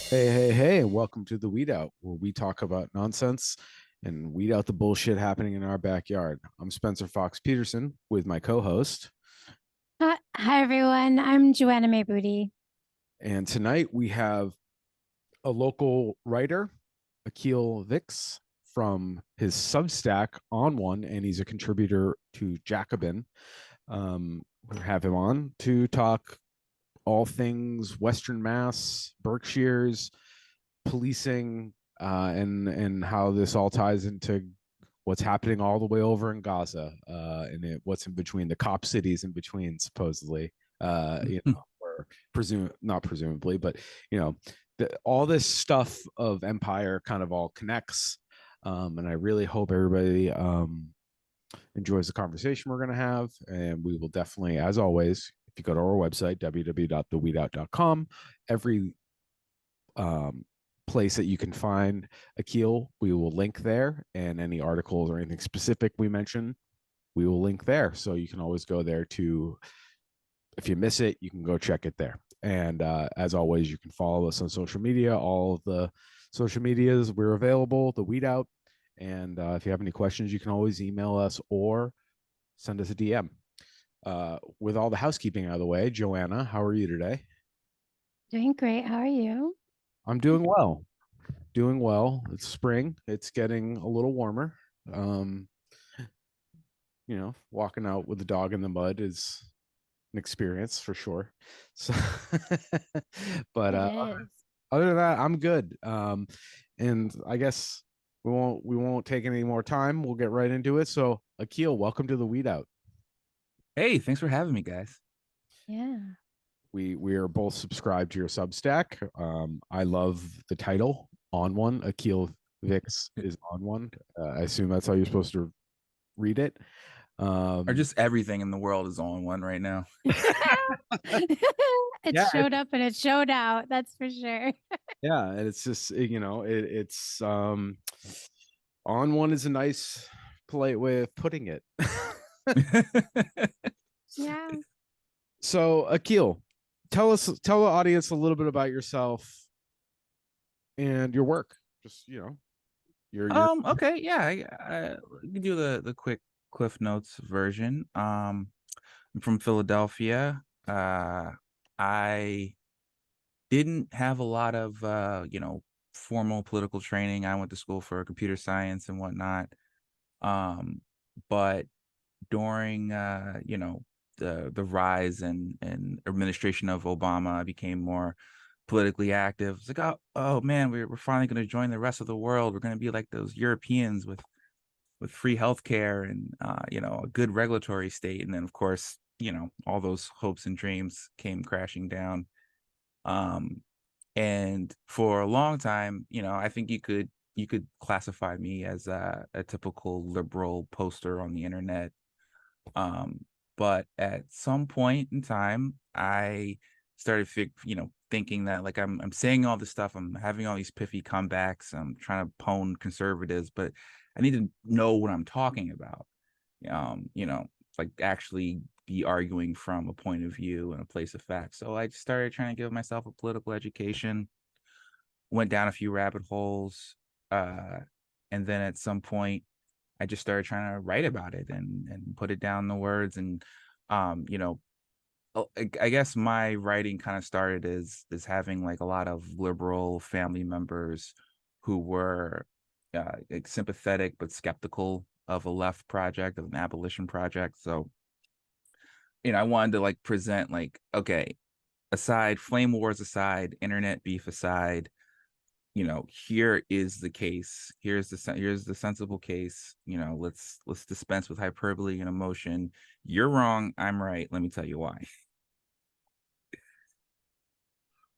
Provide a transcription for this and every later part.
Hey, welcome to the Weed Out, where we talk about nonsense and weed out the bullshit happening in our backyard. I'm Spencer Fox Peterson with my co host. Hi everyone, I'm Joanna May Booty. And tonight we have a local writer, Akil Vicks, from his Substack on one, and he's a contributor to Jacobin. We have him on to talk all things Western Mass, Berkshires, policing, and how this all ties into what's happening all the way over in Gaza, what's in between the cop cities in between, supposedly, or not presumably, but you know, all this stuff of empire kind of all connects. And I really hope everybody enjoys the conversation we're going to have. And we will definitely, as always, if you go to our website, www.theweedout.com, every um, place that you can find Akil, we will link there, and any articles or anything specific we mention, we will link there. So you can always go there to, if you miss it, you can go check it there. And as always, you can follow us on social media. All of the social medias, we're available, the Weed Out. And if you have any questions, you can always email us or send us a DM. With all the housekeeping out of the way, Joanna, how are you today? Doing great. How are you? I'm doing well. Doing well. It's spring. It's getting a little warmer. Um, walking out with the dog in the mud is an experience for sure. So, but It is. other than that, I'm good. And I guess we won't take any more time. We'll get right into it. So, Akil, welcome to the Weed Out. Hey, thanks for having me, guys. Yeah. We are both subscribed to your Substack. I love the title on one. Akil Vicks is on one. I assume that's how you're supposed to read it. Or Um, just everything in the world is on one right now. It yeah, showed up and it showed out. That's for sure. yeah, and it's just it's on one is a nice, polite way of putting it. Yeah. So, Akil, tell the audience a little bit about yourself and your work. Just your Okay, yeah, I can do the quick Cliff Notes version. I'm from Philadelphia. I didn't have a lot of formal political training. I went to school for computer science and whatnot. Um, but during the rise and administration of Obama, I became more politically active. It's like, oh man, we're finally going to join the rest of the world. We're going to be like those Europeans with free healthcare and a good regulatory state. And then of course, all those hopes and dreams came crashing down. Um, and for a long time, I think you could classify me as a typical liberal poster on the internet. But at some point in time, I started thinking that like I'm saying all this stuff, I'm having all these pithy comebacks, I'm trying to pwn conservatives, but I need to know what I'm talking about. Like actually be arguing from a point of view and a place of fact. So I started trying to give myself a political education, went down a few rabbit holes, uh, and then at some point I just started trying to write about it and put it down in the words. And um, you know, I guess my writing kind of started as having like a lot of liberal family members who were like sympathetic but skeptical of a left project, of an abolition project. So, I wanted to like present like, okay, aside, flame wars aside, internet beef aside, here is the case. Here's the sensible case. Let's dispense with hyperbole and emotion. You're wrong, I'm right, let me tell you why.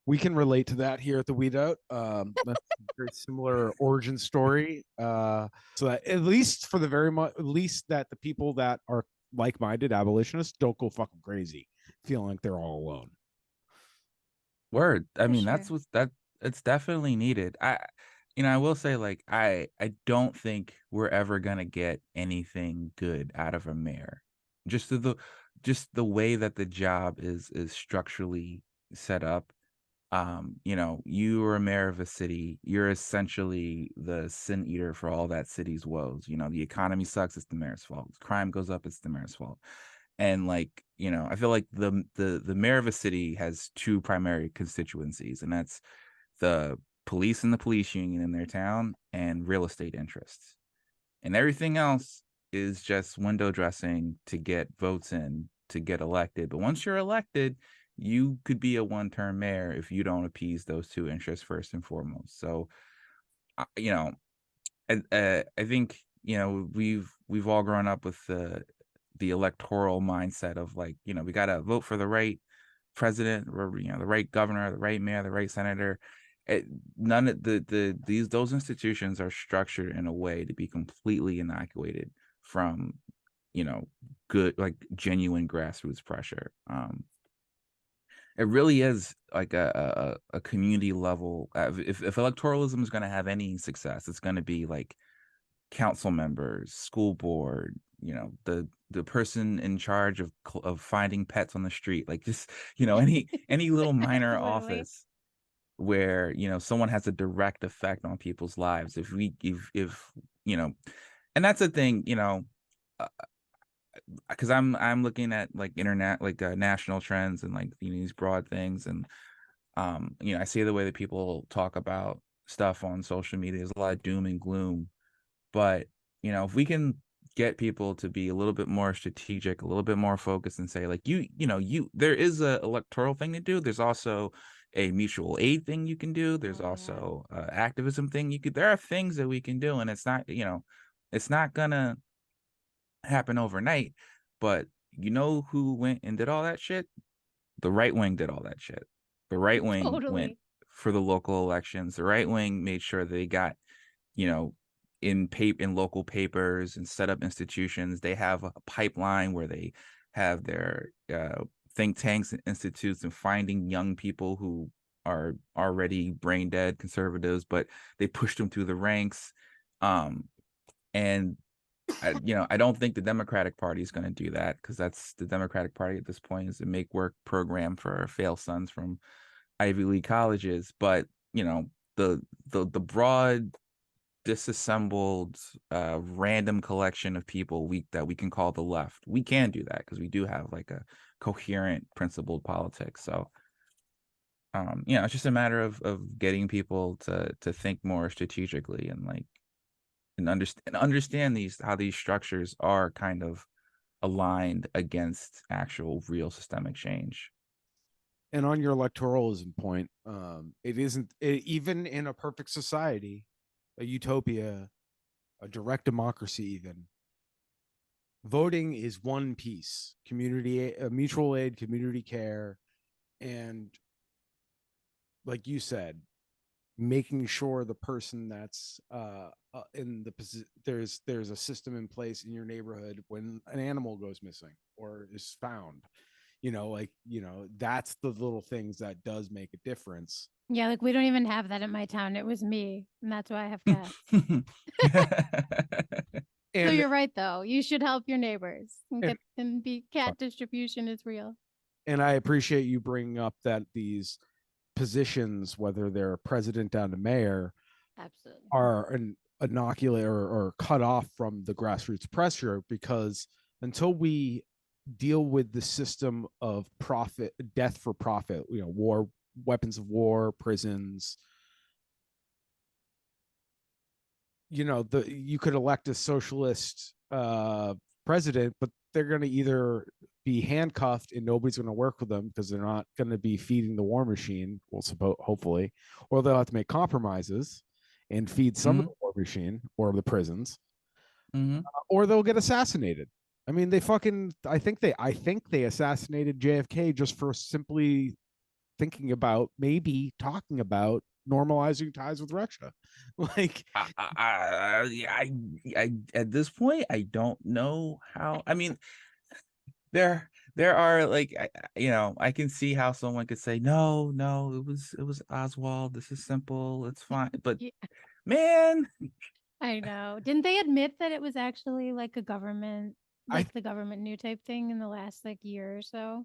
we can relate to that here at the Weed Out. That's a very similar origin story. So that at least for the very much, at least that the people that are like-minded abolitionists don't go fucking crazy, feeling like they're all alone. Word. I For mean, that's sure. what that it's definitely needed. I will say like I don't think we're ever gonna get anything good out of a mayor. Just the just the way that the job is structurally set up. You know, you are a mayor of a city, you're essentially the sin eater for all that city's woes. You know, the economy sucks, it's the mayor's fault. Crime goes up, it's the mayor's fault. And like, you know, I feel like the mayor of a city has two primary constituencies, and that's the police and the police union in their town and real estate interests. And everything else is just window dressing to get votes in to get elected. But once you're elected, you could be a one-term mayor if you don't appease those two interests first and foremost. So, you know, I think, you know, we've all grown up with the electoral mindset of like, you know, we got to vote for the right president, or, you know, the right governor, the right mayor, the right senator. None of those institutions are structured in a way to be completely inoculated from, you know, good, like genuine grassroots pressure. It really is like a community level. If electoralism is going to have any success, it's going to be like council members, school board, you know, the person in charge of finding pets on the street, like just, you know, any little minor Absolutely. office where, you know, someone has a direct effect on people's lives. If you know, and that's the thing, you know, because I'm looking at like internet, like national trends and like, you know, these broad things, and you know, I see the way that people talk about stuff on social media. There's a lot of doom and gloom, but you know, if we can get people to be a little bit more strategic, a little bit more focused, and say like, you know, there is a electoral thing to do, there's also a mutual aid thing you can do, there's Oh, yeah. also activism thing you could, there are things that we can do, and it's not, you know, it's not gonna happen overnight. But you know who went and did all that shit? The right wing did all that shit. The right wing went Totally. for the local elections. The right wing made sure they got, you know, in local papers and set up institutions. They have a pipeline where they have their think tanks and institutes, and finding young people who are already brain dead conservatives, but they pushed them through the ranks. And you know, I don't think the Democratic Party is going to do that, because that's the Democratic Party at this point is a make work program for fail sons from Ivy League colleges. But you know, the broad disassembled random collection of people that we can call the left, we can do that because we do have like a coherent principled politics. So you know, it's just a matter of getting people to think more strategically, and like, and understand these, how these structures are kind of aligned against actual real systemic change. And on your electoralism point, it isn't even in a perfect society, a utopia, a direct democracy, even voting is one piece: community, mutual aid, community care, and like you said, making sure the person that's in the position, there's a system in place in your neighborhood when an animal goes missing or is found. You know, like, you know, that's the little things that does make a difference. Yeah, like we don't even have that in my town. It was me, and that's why I have cats. So And you're right, though. You should help your neighbors and get and be cat distribution is real. and I appreciate you bringing up that these positions, whether they're president down to mayor, Absolutely. are an inoculate or cut off from the grassroots pressure, because until we deal with the system of profit, death for profit, you know, war, weapons of war, prisons, you know, you could elect a socialist president, but they're going to either be handcuffed and nobody's going to work with them because they're not going to be feeding the war machine, well, hopefully, or they'll have to make compromises and feed some of the war machine or the prisons, or they'll get assassinated. I mean, I think they assassinated JFK just for simply thinking about, maybe talking about normalizing ties with Russia. Like, I at this point, I don't know how. I mean, there are like, you know, I can see how someone could say no, it was Oswald. This is simple. It's fine. But Yeah, man, I know. Didn't they admit that it was actually like a government, I like the government new type thing in the last like year or so?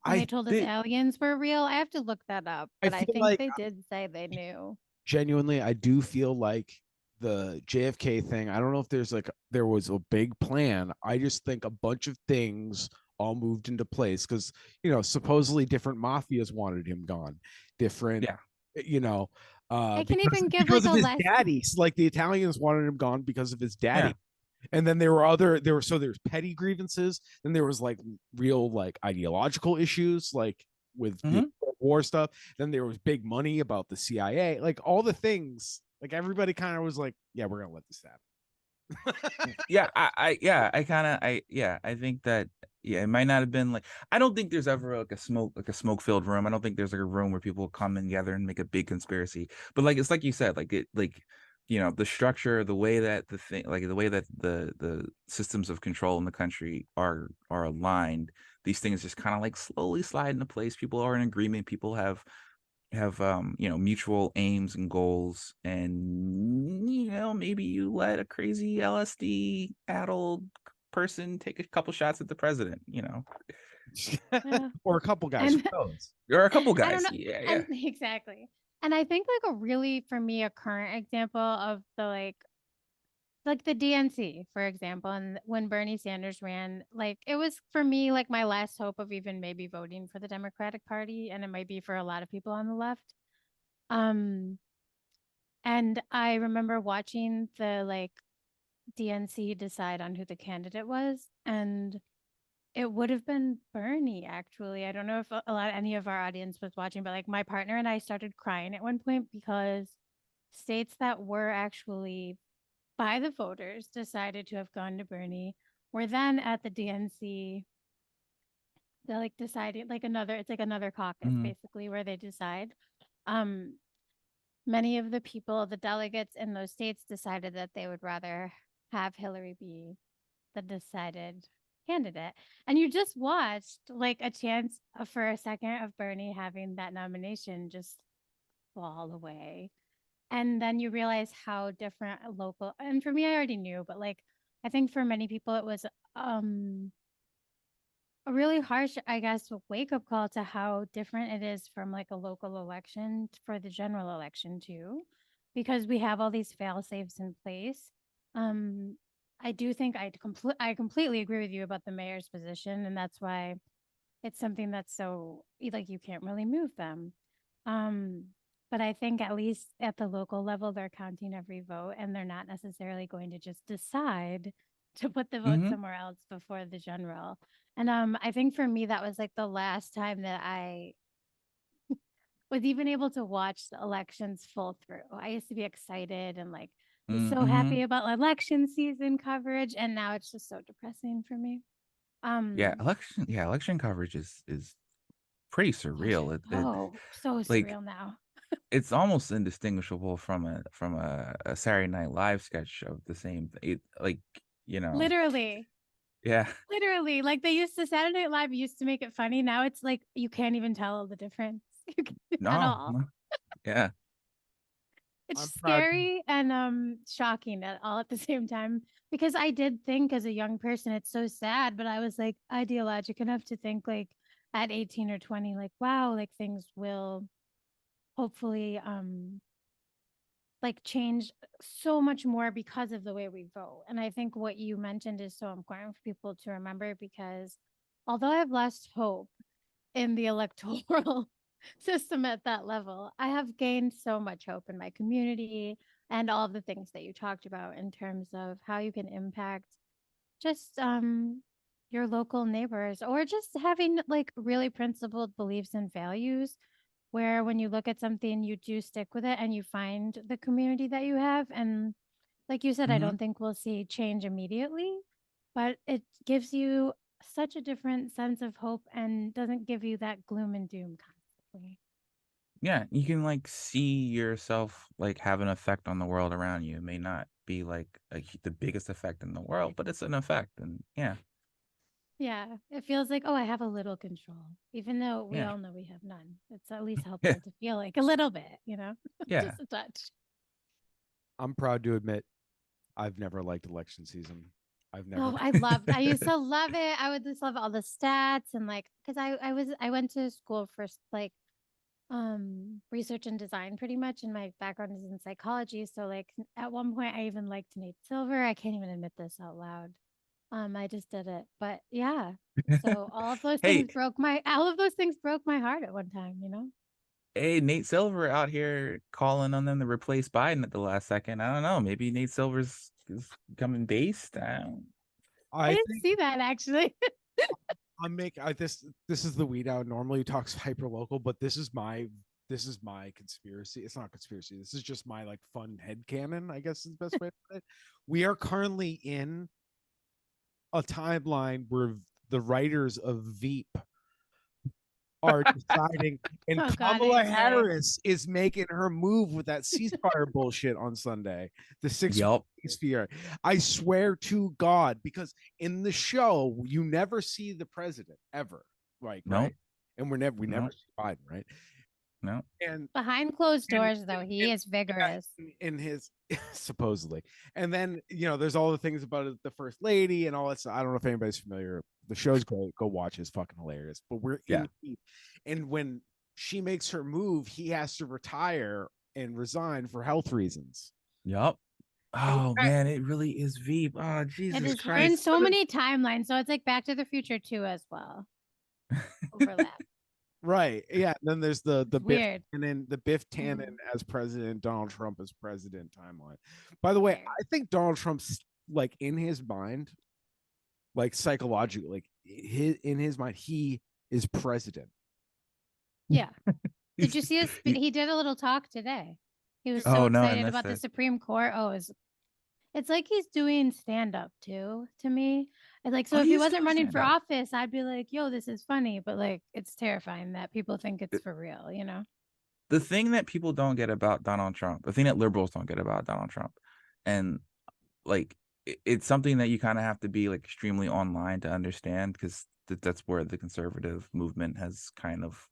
They told us aliens were real. I have to look that up, but I think like they did say they knew. Genuinely, I do feel like the JFK thing, I don't know if there was a big plan. I just think a bunch of things all moved into place because, supposedly different mafias wanted him gone, different, Yeah. I can even give because like of a his less. daddy. Like the Italians wanted him gone because of his daddy. Yeah. And then there's petty grievances. Then there was like real like ideological issues, like with the war stuff. Then there was big money about the CIA, like all the things. Like everybody kind of was like, yeah, we're gonna let this happen. Yeah, I think that, yeah, it might not have been like, I don't think there's ever like a smoke filled room. I don't think there's like a room where people come together and make a big conspiracy. But like, it's like you said, like the structure, the way that the way that the systems of control in the country are aligned, these things just kind of like slowly slide into place. People are in agreement. People have mutual aims and goals, and maybe you let a crazy LSD addled person take a couple shots at the president, Or a couple guys, And- who knows? or a couple I don't guys. know. Yeah. Exactly. And I think like a really, for me, a current example of the like the DNC, for example, and when Bernie Sanders ran, like it was for me like my last hope of even maybe voting for the Democratic Party, and it might be for a lot of people on the left. And I remember watching the like DNC decide on who the candidate was, and it would have been Bernie, actually. I don't know if any of our audience was watching, but like my partner and I started crying at one point because states that were actually by the voters decided to have gone to Bernie were then at the DNC. They like decided like it's like another caucus Mhm. basically where they decide. Um, Many of the people, the delegates in those states decided that they would rather have Hillary be the decided candidate. And you just watched like a chance for a second of Bernie having that nomination just fall away. And then you realize how different a local, and for me, I already knew, but like, I think for many people, it was a really harsh, I guess, wake up call to how different it is from like a local election for the general election too, because we have all these fail safes in place. Um, I do think I completely agree with you about the mayor's position, and that's why it's something that's so like you can't really move them. Um, but I think at least at the local level, they're counting every vote, and they're not necessarily going to just decide to put the vote somewhere else before the general. And I think for me, that was like the last time that I was even able to watch the elections full through. I used to be excited and like be so happy about election season coverage, and now it's just so depressing for me. Yeah, election coverage is pretty surreal. So Like, surreal now. it's almost indistinguishable from a Saturday Night Live sketch of the same thing. Like, Literally. yeah. Literally, like they used to Saturday Night Live used to make it funny. Now it's like you can't even tell the difference at No, all. no. Yeah. It's I'm proud. scary and shocking at all at the same time because I did think as a young person it's so sad, but I was like ideologic enough to think like at 18 or 20 like wow, like things will hopefully like change so much more because of the way we vote. And I think what you mentioned is so important for people to remember because although I've lost hope in the electoral system at that level, I have gained so much hope in my community and all of the things that you talked about in terms of how you can impact just your local neighbors or just having like really principled beliefs and values where when you look at something you do stick with it and you find the community that you have. And like you said, I don't think we'll see change immediately, but it gives you such a different sense of hope and doesn't give you that gloom and doom constantly. Yeah, you can like see yourself like have an effect on the world around you. It may not be like the biggest effect in the world, but it's an effect. And yeah. Yeah, it feels like, oh, I have a little control, even though we Yeah. all know we have none. It's at least Yeah. helpful to feel like a little bit, Yeah. just a touch. I'm proud to admit I've never liked election season. I've never. Oh, I used to love it. I would just love all the stats and like, cause I went to school for like, research and design pretty much. And my background is in psychology. So like at one point I even liked Nate Silver. I can't even admit this out loud. I just did it, but yeah. So Hey, all of those things broke my heart at one time, you know? hey, Nate Silver out here calling on them to replace Biden at the last second. I don't know. Maybe Nate Silver's is becoming based. I I didn't think see that actually. I'm making this is the weed out. Normally talks hyper local, but this is my conspiracy. It's not conspiracy. This is just my like fun head canon, I guess is the best way to put it. We are currently in a timeline where the writers of Veep are deciding, and Oh God, I Kamala swear. Harris is making her move with that ceasefire bullshit on Sunday. The six Yup. ceasefire. I swear to God, because in the show you never see the president ever, like Nope. right, and we never Nope. see Biden, right, Nope. and Behind closed and doors, though, he and is yeah, vigorous. in his supposedly, and then there's all the things about the first lady and all that stuff. I don't know if anybody's familiar. The show's great. Go watch it. It's fucking hilarious. But we're Yeah. and when she makes her move, he has to retire and resign for health reasons. Yup. Oh man, it really is Veep. Oh It Jesus is. We're in Christ. so many timelines, so it's like Back to the Future too as well. Overlap. Right. Yeah. And then there's the It's Biff weird. Tannen as president, Donald Trump as president timeline. By the way, Weird. I think Donald Trump's like in his mind, like psychologically, like in his mind, he is president. Yeah. Did you see his? He did a little talk today. He was so Oh no, I excited missed about the it. Supreme Court. Oh, it's like he's doing stand up too, to me. And like, so Oh, if he he's wasn't doing running stand for up. office, I'd be like, yo, this is funny. But like, it's terrifying that people think it's for real, you know? The thing that people don't get about Donald Trump, the thing that liberals don't get about Donald Trump, and like it's something that you kind of have to be like extremely online to understand, because that's where the conservative movement has kind of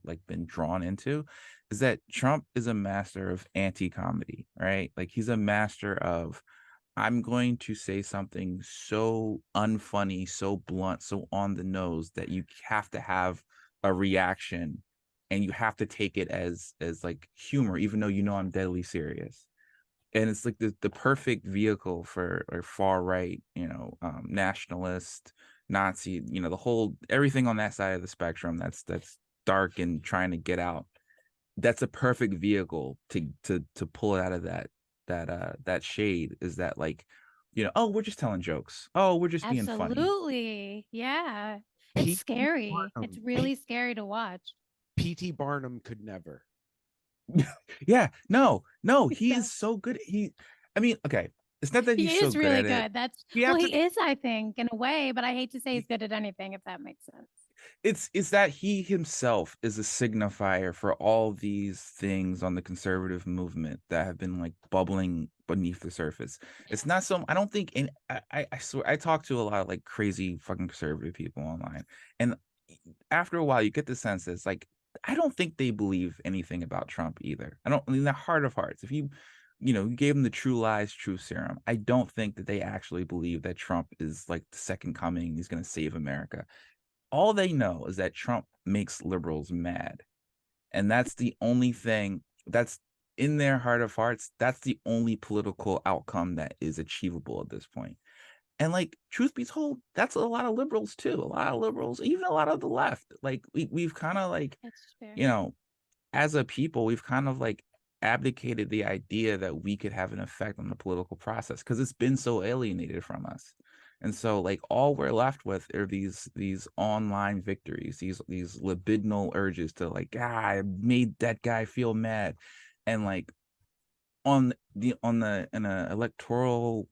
like been drawn into, is that Trump is a master of anti-comedy, right? Like he's a master of, I'm going to say something so unfunny, so blunt, so on the nose that you have to have a reaction, and you have to take it as like humor, even though I'm deadly serious. And it's like the perfect vehicle for a far right, nationalist, Nazi, the whole everything on that side of the spectrum that's dark and trying to get out. That's a perfect vehicle to pull it out of that shade, is that like, oh, we're just telling jokes. Oh, we're just being funny. Absolutely. Yeah. It's P.T. scary. It's Barnum, really scary to watch. P.T. Barnum could never. Yeah, no, he is so good. I mean, okay, it's not that He he's so is good really at it. good. You Well, have to. he is, I think, in a way, but I hate to say he's good at anything, if that makes sense. It's that he himself is a signifier for all these things on the conservative movement that have been like bubbling beneath the surface. It's not so, I don't think, and I swear, I talk to a lot of like crazy fucking conservative people online, and after a while you get the sense that it's like, I don't think they believe anything about Trump either. I don't, in the heart of hearts, if you gave them the true lies, true serum, I don't think that they actually believe that Trump is like the second coming. He's going to save America. All they know is that Trump makes liberals mad. And that's the only thing that's in their heart of hearts. That's the only political outcome that is achievable at this point. And like, truth be told, that's a lot of liberals too. A lot of liberals, even a lot of the left. Like we've kind of like, It's fair. as a people, we've kind of like abdicated the idea that we could have an effect on the political process, because it's been so alienated from us. And so like all we're left with are these online victories, these libidinal urges to like, I made that guy feel mad. And like in a electoral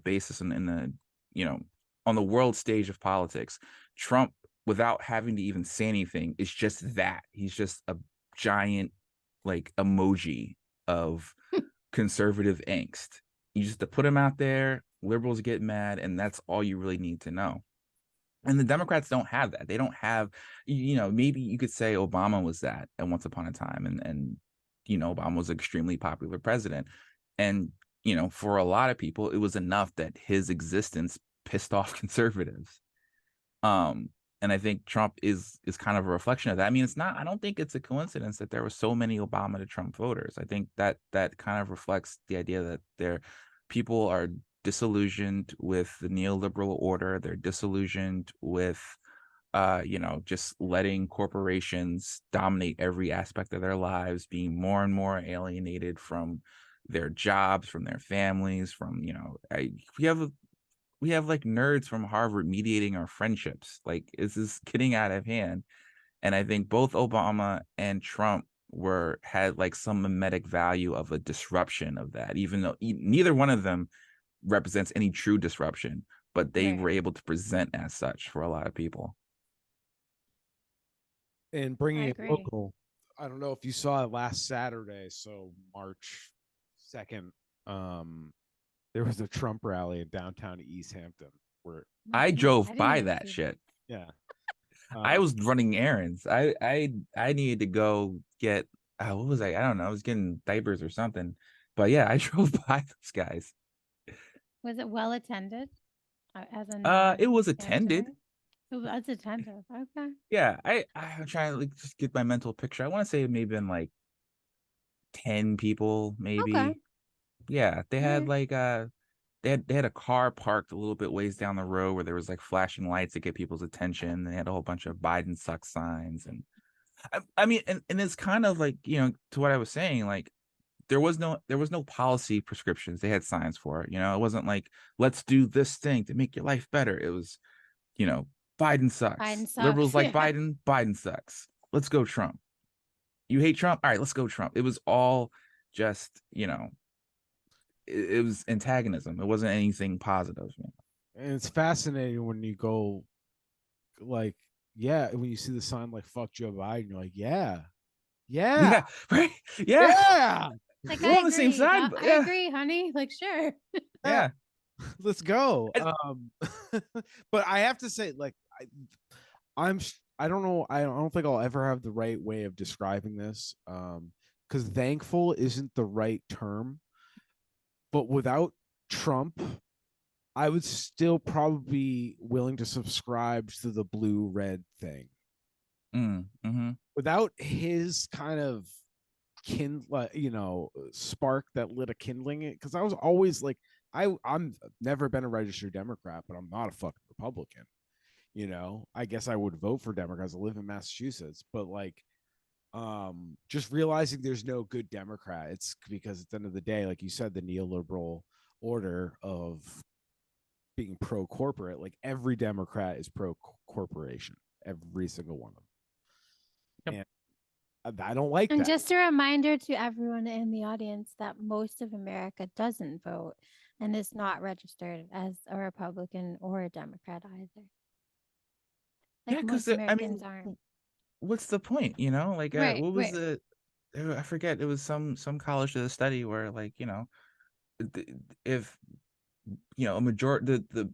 basis, and in the on the world stage of politics, Trump, without having to even say anything, is just that. He's just a giant like emoji of conservative angst. You just to put him out there, liberals get mad, and that's all you really need to know. And the Democrats don't have that. They don't have, maybe you could say Obama was that at once upon a time, and Obama was an extremely popular president. And you know, for a lot of people, it was enough that his existence pissed off conservatives. And I think Trump is kind of a reflection of that. I mean, I don't think it's a coincidence that there were so many Obama to Trump voters. I think that kind of reflects the idea that people are disillusioned with the neoliberal order. They're disillusioned with just letting corporations dominate every aspect of their lives, being more and more alienated from their jobs, from their families, from, we have like nerds from Harvard mediating our friendships. Like, this is getting out of hand. And I think both Obama and Trump had like some mimetic value of a disruption of that, even though neither one of them represents any true disruption, but they were able to present as such for a lot of people. And bringing it local, I don't know if you saw it last Saturday, so March 2nd, there was a Trump rally in downtown East Hampton where I drove by that shit. Yeah. I was running errands. I needed to go get what was I don't know, I was getting diapers or something. But yeah, I drove by those guys. Was it well attended? As in it was attended. It was attended. Okay. Yeah, I'm trying to like just get my mental picture. I want to say it may have been like 10 people, maybe. Okay. Yeah, they had like they had a car parked a little bit ways down the road where there was like flashing lights to get people's attention. And they had a whole bunch of Biden sucks signs. And I mean, and it's kind of like, to what I was saying, like there was no policy prescriptions. They had signs for it. It wasn't like, let's do this thing to make your life better. It was, Biden sucks. Biden sucks. Liberals like Biden sucks. Let's go Trump. You hate Trump? All right, let's go Trump. It was all just, it was antagonism. It wasn't anything positive. And it's fascinating when you go like, when you see the sign like fuck Joe Biden, you're like, yeah, right, yeah. Like, we're on the same side. I agree, honey. Like, sure. Yeah. Let's go. But I have to say, like, I don't know. I don't think I'll ever have the right way of describing this. Because thankful isn't the right term. But without Trump, I would still probably be willing to subscribe to the blue-red thing. Mm-hmm. Without his kind of spark that lit a kindling it, because I was always like, I'm never been a registered Democrat, but I'm not a fucking Republican. I guess I would vote for Democrats. I live in Massachusetts, but like, just realizing there's no good Democrat. It's because at the end of the day, like you said, the neoliberal order of being pro corporate, like every Democrat is pro corporation, every single one of them. Yep. And I don't like that. And just a reminder to everyone in the audience that most of America doesn't vote and is not registered as a Republican or a Democrat either. Like, most Americans aren't. What's the point? Like, what was the? I forget. It was some college did a study where, like, if a majority the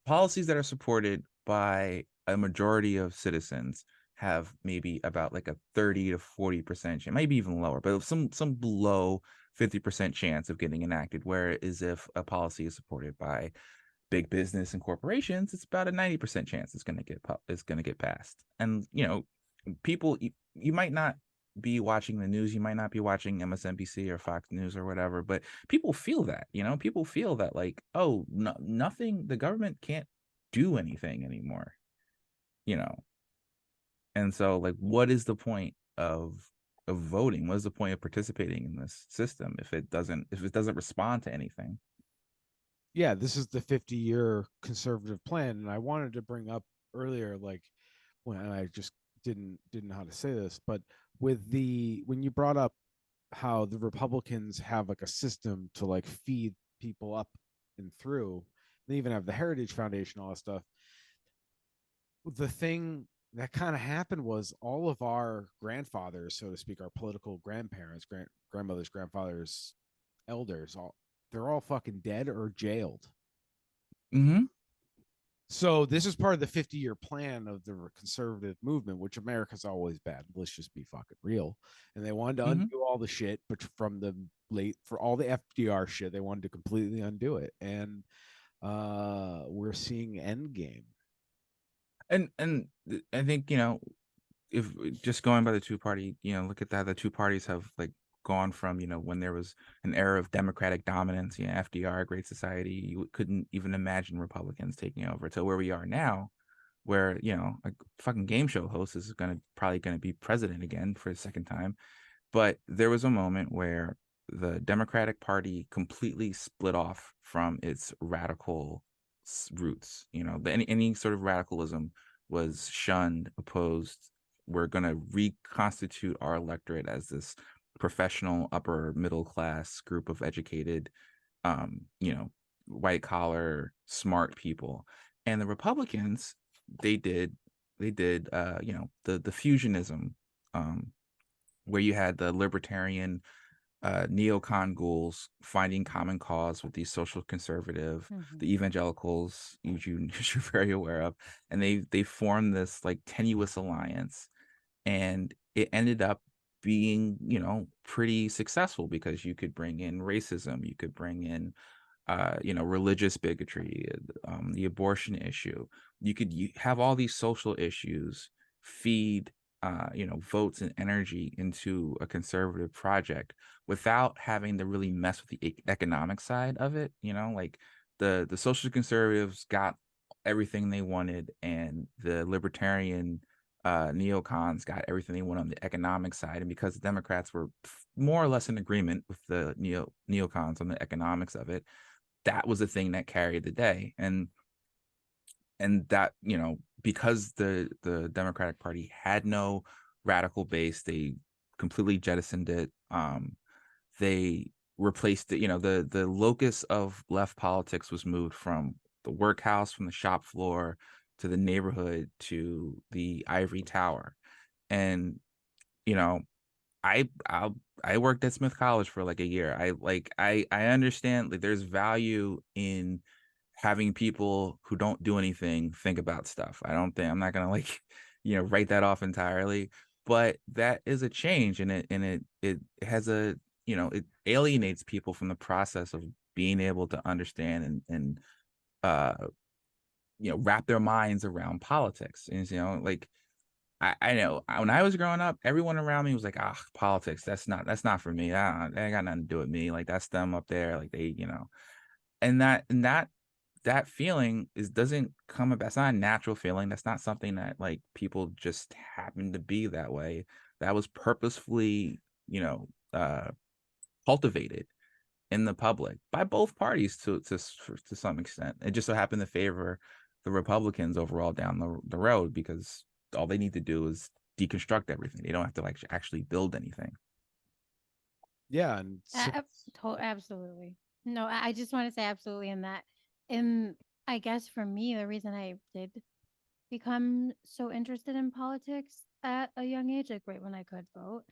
policies that are supported by a majority of citizens have maybe about like a 30 to 40% chance, maybe even lower, but some below 50% chance of getting enacted. Whereas if a policy is supported by big business and corporations, it's about a 90% chance it's going to get passed. And people, you might not be watching the news, you might not be watching MSNBC or Fox News or whatever, but people feel that, people feel that, like, oh, nothing, the government can't do anything anymore, and so, like, what is the point of voting? What is the point of participating in this system if it doesn't respond to anything? Yeah, this is the 50-year conservative plan. And I wanted to bring up earlier, like, when I just didn't know how to say this, but when you brought up how the Republicans have like a system to like feed people up and through, they even have the Heritage Foundation, all that stuff. The thing that kind of happened was all of our grandfathers, so to speak, our political grandparents, grandmothers, grandfathers, elders, they're all fucking dead or jailed. Mm-hmm. So this is part of the 50-year plan of the conservative movement, which America's always bad. Let's just be fucking real. And they wanted to Mhm. undo all the shit, but from the late for all the FDR shit, they wanted to completely undo it. And we're seeing Endgame. And I think, if just going by the two party, look at that. The two parties have like gone from, when there was an era of democratic dominance, FDR, Great Society, you couldn't even imagine Republicans taking over, to where we are now, where, a fucking game show host is probably gonna be president again for the second time. But there was a moment where the Democratic Party completely split off from its radical roots. Any sort of radicalism was shunned, opposed. We're going to reconstitute our electorate as this professional, upper middle class group of educated, um, you know, white collar, smart people. And the Republicans, they did, the fusionism, um, where you had the libertarian neocon ghouls finding common cause with these social conservative, the evangelicals, you're very aware of, and they formed this like tenuous alliance, and it ended up being pretty successful because you could bring in racism, you could bring in religious bigotry, the abortion issue. You could have all these social issues feed, votes and energy into a conservative project without having to really mess with the economic side of it. Like the social conservatives got everything they wanted, and the libertarian neocons got everything they wanted on the economic side. And because the Democrats were more or less in agreement with the neocons on the economics of it, that was the thing that carried the day. And that, because the Democratic Party had no radical base, they completely jettisoned it. They replaced it. The locus of left politics was moved from the workhouse, from the shop floor, to the neighborhood, to the ivory tower. And you know I worked at Smith College for like a year. I understand, like, there's value in having people who don't do anything think about stuff. I'm not gonna like, write that off entirely, but that is a change, and it has it alienates people from the process of being able to understand and uh wrap their minds around politics. And like, I know when I was growing up, everyone around me was like, "Ah, politics. That's not for me. That ain't got nothing to do with me. Like, that's them up there. Like, and that feeling doesn't come about. That's not a natural feeling. That's not something that like people just happen to be that way. That was purposefully, cultivated in the public by both parties to some extent. It just so happened to favor the Republicans overall down the road, because all they need to do is deconstruct everything. They don't have to like actually build anything. Yeah, and Absolutely. No, I just want to say absolutely in that. And I guess for me, the reason I did become so interested in politics at a young age, like right when I could vote,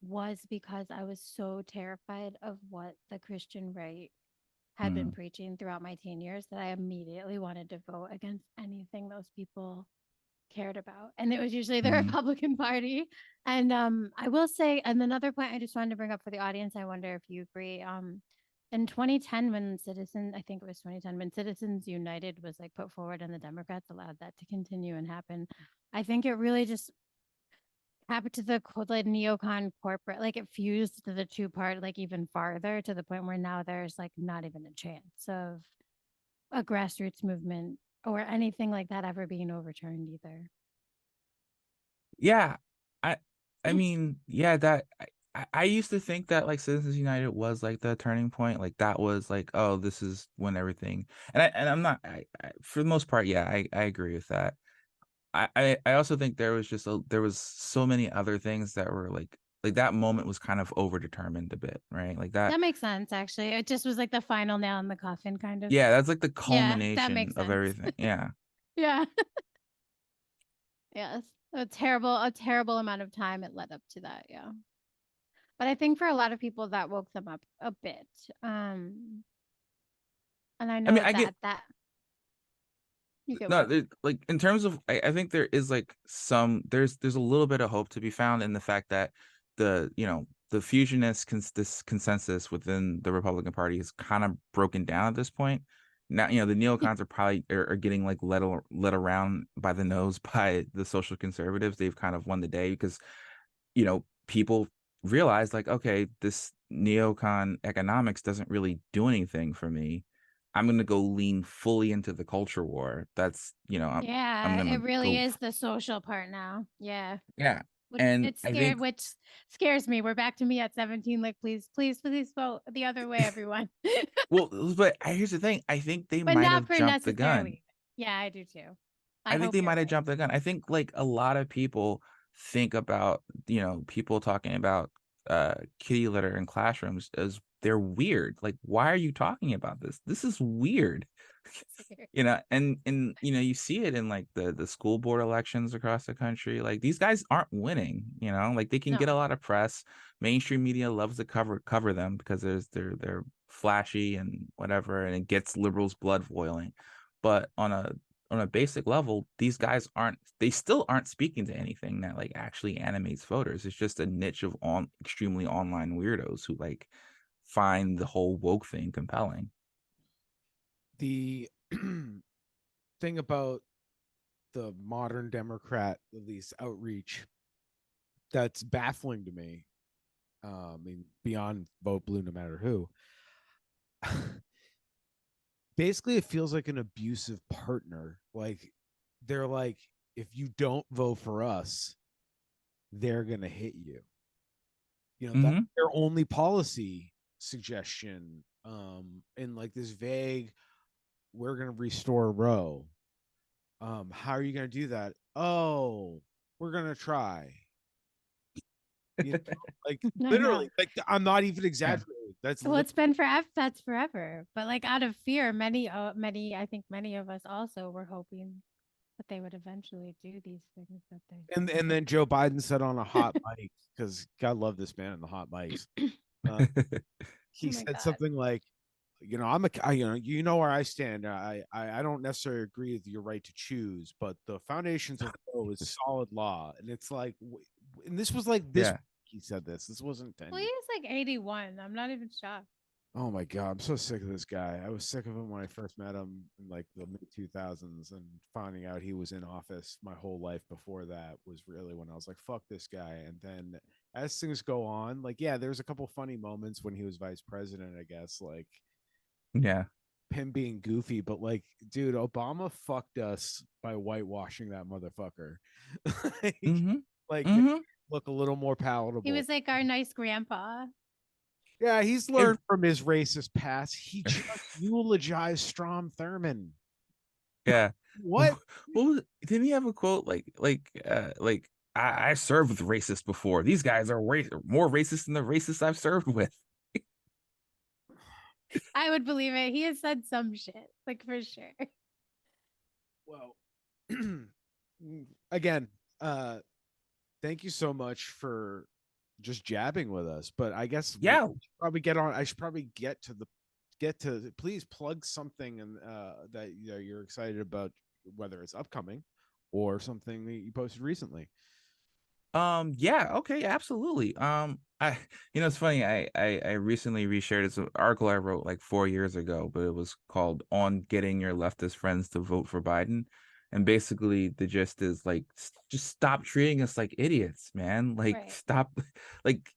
was because I was so terrified of what the Christian right had been Mm, preaching throughout my teen years that I immediately wanted to vote against anything those people cared about. And it was usually the mm, Republican Party. And I will say, and another point I just wanted to bring up for the audience, I wonder if you agree. In 2010, I think it was 2010, when Citizens United was like put forward and the Democrats allowed that to continue and happen, I think it really just happened to the like neocon corporate, like it fused to the two part like even farther to the point where now there's like not even a chance of a grassroots movement or anything like that ever being overturned either. yeah, I mean, yeah, that I used to think that like Citizens United was like the turning point. Like that was like, oh, this is when everything. And I'm not. For the most part, yeah, I agree with that. I also think there was so many other things that were like that moment was kind of overdetermined a bit, right? Like that. That makes sense, actually. It just was like the final nail in the coffin, kind of. Yeah, that's like the Yeah, that culmination makes of sense. everything. Yeah. Yeah. Yes. A terrible amount of time it led up to that. Yeah. But I think for a lot of people that woke them up a bit. And I I mean, know I get that You get No, one. like in terms of, I think there is like there's a little bit of hope to be found in the fact that the fusionist this consensus within the Republican Party is kind of broken down at this point. Now, the neocons are getting like led around by the nose by the social conservatives. They've kind of won the day because people realize like, okay, this neocon economics doesn't really do anything for me. I'm going to go lean fully into the culture war. That's, I'm Yeah, going it to really go. is the social part now. Yeah. Yeah. Which And I think, which scares me. We're back to me at 17. Like, please, please, please vote the other way, everyone. well, but here's the thing. I think they But might not have for jumped the gun. necessarily. Yeah, I do too. I I think hope they you're might have right. jumped the gun. I think like a lot of people think about, people talking about kitty litter in classrooms as they're weird. Like, why are you talking about this? This is weird. And you see it in like the school board elections across the country. Like, these guys aren't winning, like they can get a No. lot of press. Mainstream media loves to cover them because they're flashy and whatever, and it gets liberals' blood boiling. But on a basic level, these guys still aren't speaking to anything that like actually animates voters. It's just a niche of extremely online weirdos who like find the whole woke thing compelling. The thing about the modern Democrat, at least outreach, that's baffling to me. I mean, beyond vote blue, no matter who. Basically, it feels like an abusive partner. Like, they're like, if you don't vote for us, they're gonna hit you. That's Mm-hmm. their only policy suggestion. In like this vague, we're gonna restore Roe. How are you gonna do that? Oh, we're gonna try. You know, like I know. literally, like I'm not even Yeah. exaggerating. That's Well, it's been forever. That's forever. But like out of fear, I think many of us also were hoping that they would eventually do these things that they. and then Joe Biden said on a hot mic, because God love this man in the hot mics. Uh, he Oh my said God. something like, I'm where I stand. I don't necessarily agree with your right to choose, but the foundations of Roe is solid law. And it's like, and this was like this. Yeah. He said this. This wasn't 10 Well, years. he's like 81. I'm not even shocked. Oh my God, I'm so sick of this guy. I was sick of him when I first met him in like the mid 2000s, and finding out he was in office my whole life before that was really when I was like, fuck this guy. And then as things go on, like, yeah, there's a couple funny moments when he was vice president, I guess, like Yeah. him being goofy, but like, dude, Obama fucked us by whitewashing that motherfucker. like, Mm-hmm. like make Mm-hmm. it look a little more He palatable. was like our nice grandpa. Yeah, he's It, learned from his racist past. He just eulogized Strom Thurmond. yeah. What? Didn't he have a quote like I served with racists before. These guys are more racist than the racists I've served with. I would believe it. He has said some shit, like for sure. Well, again, thank you so much for just jabbing with us. But I guess Yeah. probably get on. I should probably get to please plug something and that you're excited about, whether it's upcoming or something that you posted recently. Yeah, okay, absolutely. I it's funny, I recently reshared this article I wrote like 4 years ago, but it was called On Getting Your Leftist Friends to Vote for Biden. And basically the gist is like, just stop treating us like idiots, man. Like, Right. stop, like,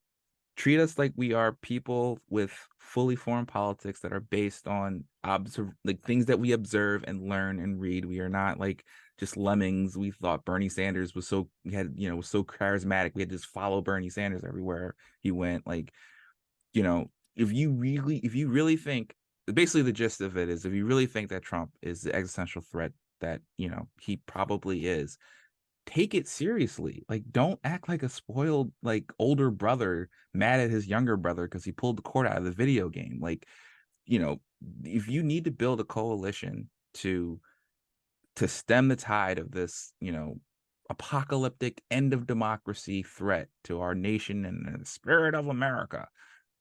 treat us like we are people with fully formed politics that are based on like things that we observe and learn and read. We are not like just lemmings. We thought Bernie Sanders was was so charismatic. We had to just follow Bernie Sanders everywhere he went. Like, if you really think, basically the gist of it is, if you really think that Trump is the existential threat that, he probably is, take it seriously. Like, don't act like a spoiled, like, older brother mad at his younger brother because he pulled the cord out of the video game. Like, if you need to build a coalition to stem the tide of this, apocalyptic end of democracy threat to our nation and the spirit of America,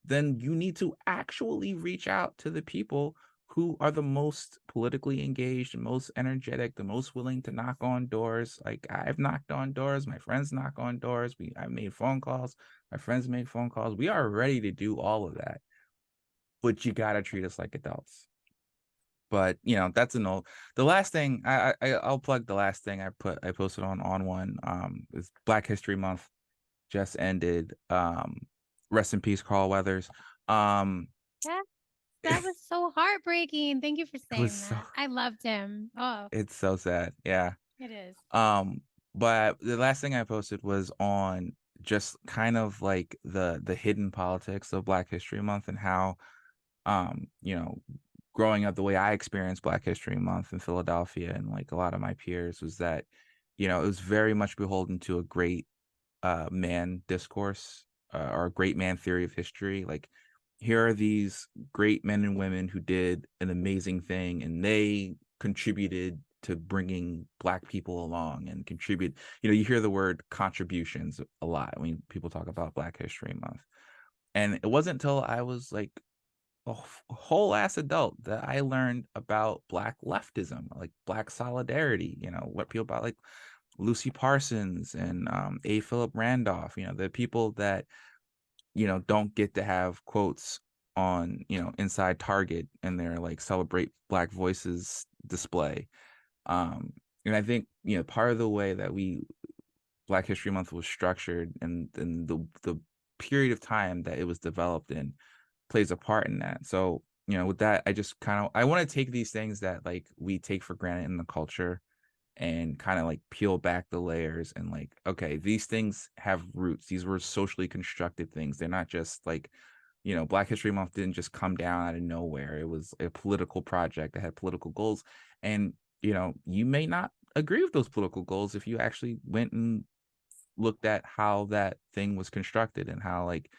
then you need to actually reach out to the people who are the most politically engaged, the most energetic, the most willing to knock on doors. Like, I've knocked on doors, my friends knock on doors, I made phone calls, my friends make phone calls. We are ready to do all of that, but you got to treat us like adults. But that's the last thing I'll plug. The last thing I posted on one is Black History Month just ended. Rest in peace, Carl Weathers. Yeah, that was so heartbreaking. Thank you for It was saying that. I loved him. Oh, it's so sad. Yeah. it is. But the last thing I posted was on just kind of like the hidden politics of Black History Month, and how growing up, the way I experienced Black History Month in Philadelphia and like a lot of my peers was that it was very much beholden to a great man discourse, or a great man theory of history. Like, here are these great men and women who did an amazing thing, and they contributed to bringing Black people along and contribute. You hear the word contributions a lot when people talk about Black History Month. And it wasn't until I was like a whole ass adult that I learned about Black leftism, like Black solidarity, what people about like Lucy Parsons and A. Philip Randolph, the people that, don't get to have quotes on, inside Target and their like Celebrate Black Voices display. And I think, part of the way that Black History Month was structured, and the period of time that it was developed in, plays a part in that. So, with that, I want to take these things that like we take for granted in the culture and kind of like peel back the layers and like, okay, these things have roots. These were socially constructed things. They're not just like, Black History Month didn't just come down out of nowhere. It was a political project that had political goals. And, you may not agree with those political goals if you actually went and looked at how that thing was constructed and how like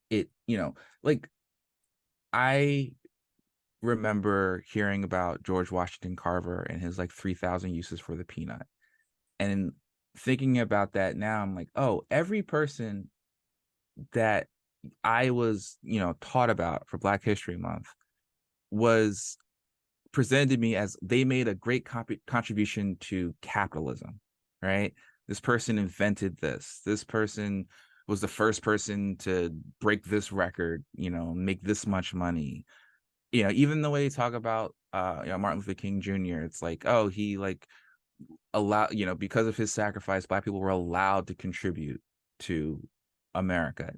it, like I remember hearing about George Washington Carver and his like 3,000 uses for the peanut. And thinking about that now, I'm like, oh, every person that I was, taught about for Black History Month was presented to me as they made a great contribution to capitalism, right? This person invented this. This person was the first person to break this record, make this much money. Even the way they talk about Martin Luther King Jr., it's like, oh, he like allowed, because of his sacrifice, Black people were allowed to contribute to America.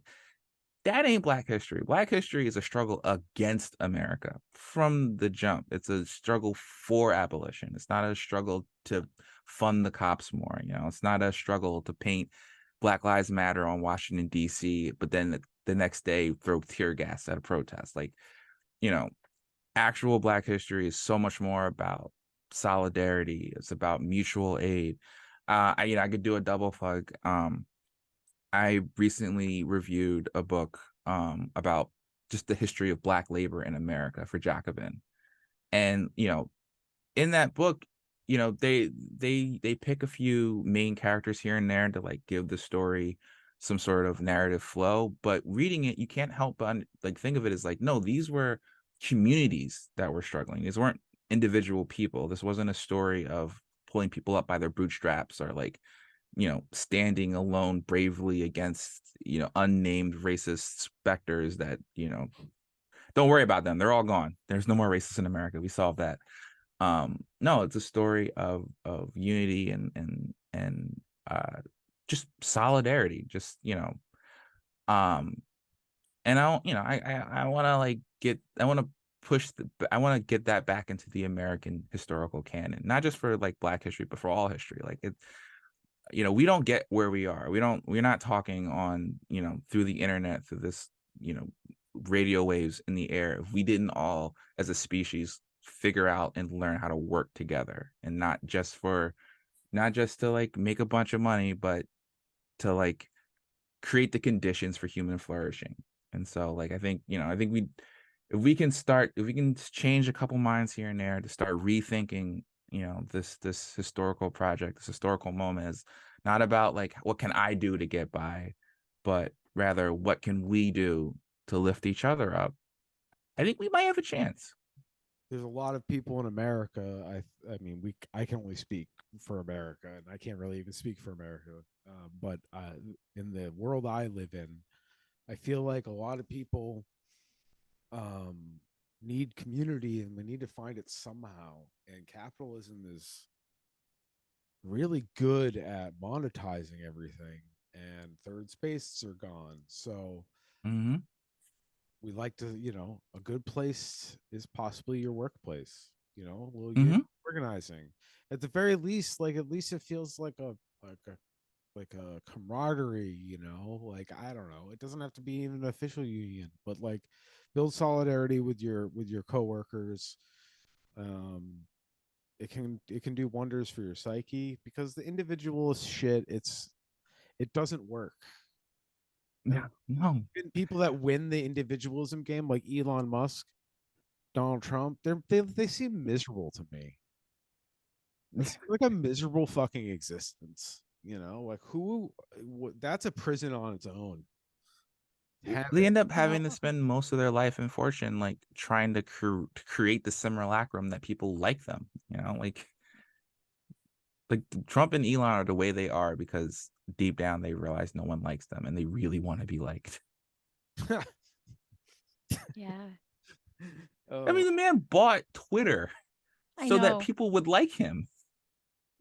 That ain't Black history. Black history is a struggle against America from the jump. It's a struggle for abolition. It's not a struggle to fund the cops more. It's not a struggle to paint Black Lives Matter on Washington, D.C., but then the next day throw tear gas at a protest. Like, actual Black history is so much more about solidarity. It's about mutual aid. I could do a double plug. I recently reviewed a book about just the history of Black labor in America for Jacobin. And, in that book, they pick a few main characters here and there to like give the story some sort of narrative flow. But reading it, you can't help but like think of it as like, no, these were communities that were struggling. These weren't individual people. This wasn't a story of pulling people up by their bootstraps or like, standing alone bravely against, unnamed racist specters that, don't worry about them. They're all gone. There's no more racists in America. We solved that. No, it's a story of unity and just solidarity, just, and I want to like I want to get that back into the American historical canon, not just for like Black history, but for all history. Like it, we don't get where we are. We're not talking on, through the internet, through this, radio waves in the air, if we didn't all as a species figure out and learn how to work together, and not just to like make a bunch of money, but to like create the conditions for human flourishing. And so like I think if we can change a couple minds here and there to start rethinking, this historical project, this historical moment, is not about like what can I do to get by, but rather what can we do to lift each other up. I think we might have a chance. there's a lot of people in America. I mean, I can only speak for America, and I can't really even speak for America. But in the world I live in, I feel like a lot of people um, need community, and we need to find it somehow. And capitalism is really good at monetizing everything, and third spaces are gone. So Mm-hmm. we like to, a good place is possibly your workplace, a little unit Mm-hmm. organizing. At the very least, like at least it feels like a like a camaraderie, like I don't know. It doesn't have to be even an official union, but like build solidarity with your coworkers. Um it can do wonders for your psyche because the individualist shit, it doesn't work. And Yeah. No. people that win the individualism game, like Elon Musk, Donald Trump, they seem miserable to me. They seem like a miserable fucking existence. Like that's a prison on its own. Have They it. end up having to No. spend most of their life and fortune like trying to create the simulacrum that people like them. Like Trump and Elon are the way they are because deep down they realize no one likes them and they really want to be liked. Yeah. I Oh, mean, the man bought Twitter I so that know. people would like him,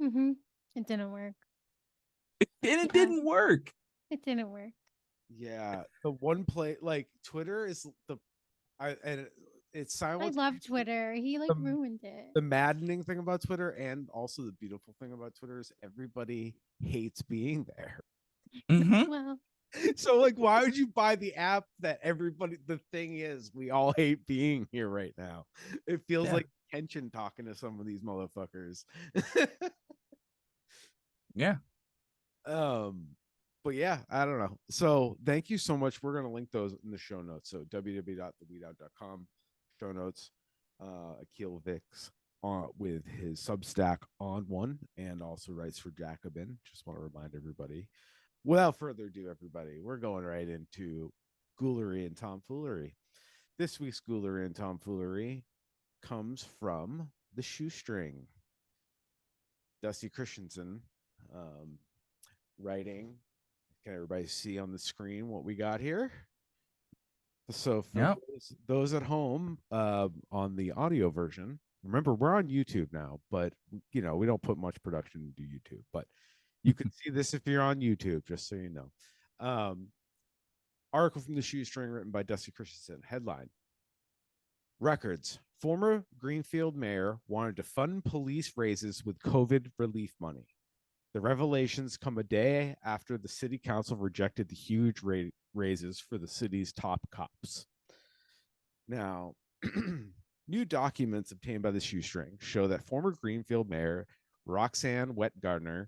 Mm-hmm. It didn't work. and it Yeah, didn't work. it didn't work. yeah. The one play like Twitter is the I and it's I silent. love Twitter. He like The, ruined it. the maddening thing about Twitter and also the beautiful thing about Twitter is everybody hates being there. Mm-hmm. Well, So like why would you buy the app that everybody the thing is we all hate being here right now. It feels Yeah, like tension talking to some of these motherfuckers. yeah, um but yeah, I don't know. So thank you so much. We're going to link those in the show notes. So www.theweedout.com show notes. Akil Vicks with his Substack on one and also writes for Jacobin. Just want to remind everybody. Without further ado, everybody, we're going right into Ghoulery and Tomfoolery. This week's Ghoulery and Tomfoolery comes from the Shoestring. Dusty Christensen um, writing. Can everybody see on the screen what we got here? So for yeah. those at home on the audio version, remember we're on YouTube now, but we don't put much production into YouTube, but you can see this if you're on YouTube, just so you know. Article from the Shoestring written by Dusty Christensen. Headline: Records. Former Greenfield mayor wanted to fund police raises with COVID relief money. The revelations come a day after the city council rejected the huge raises for the city's top cops. Now, new documents obtained by the Shoestring show that former Greenfield mayor Roxanne Wetgardner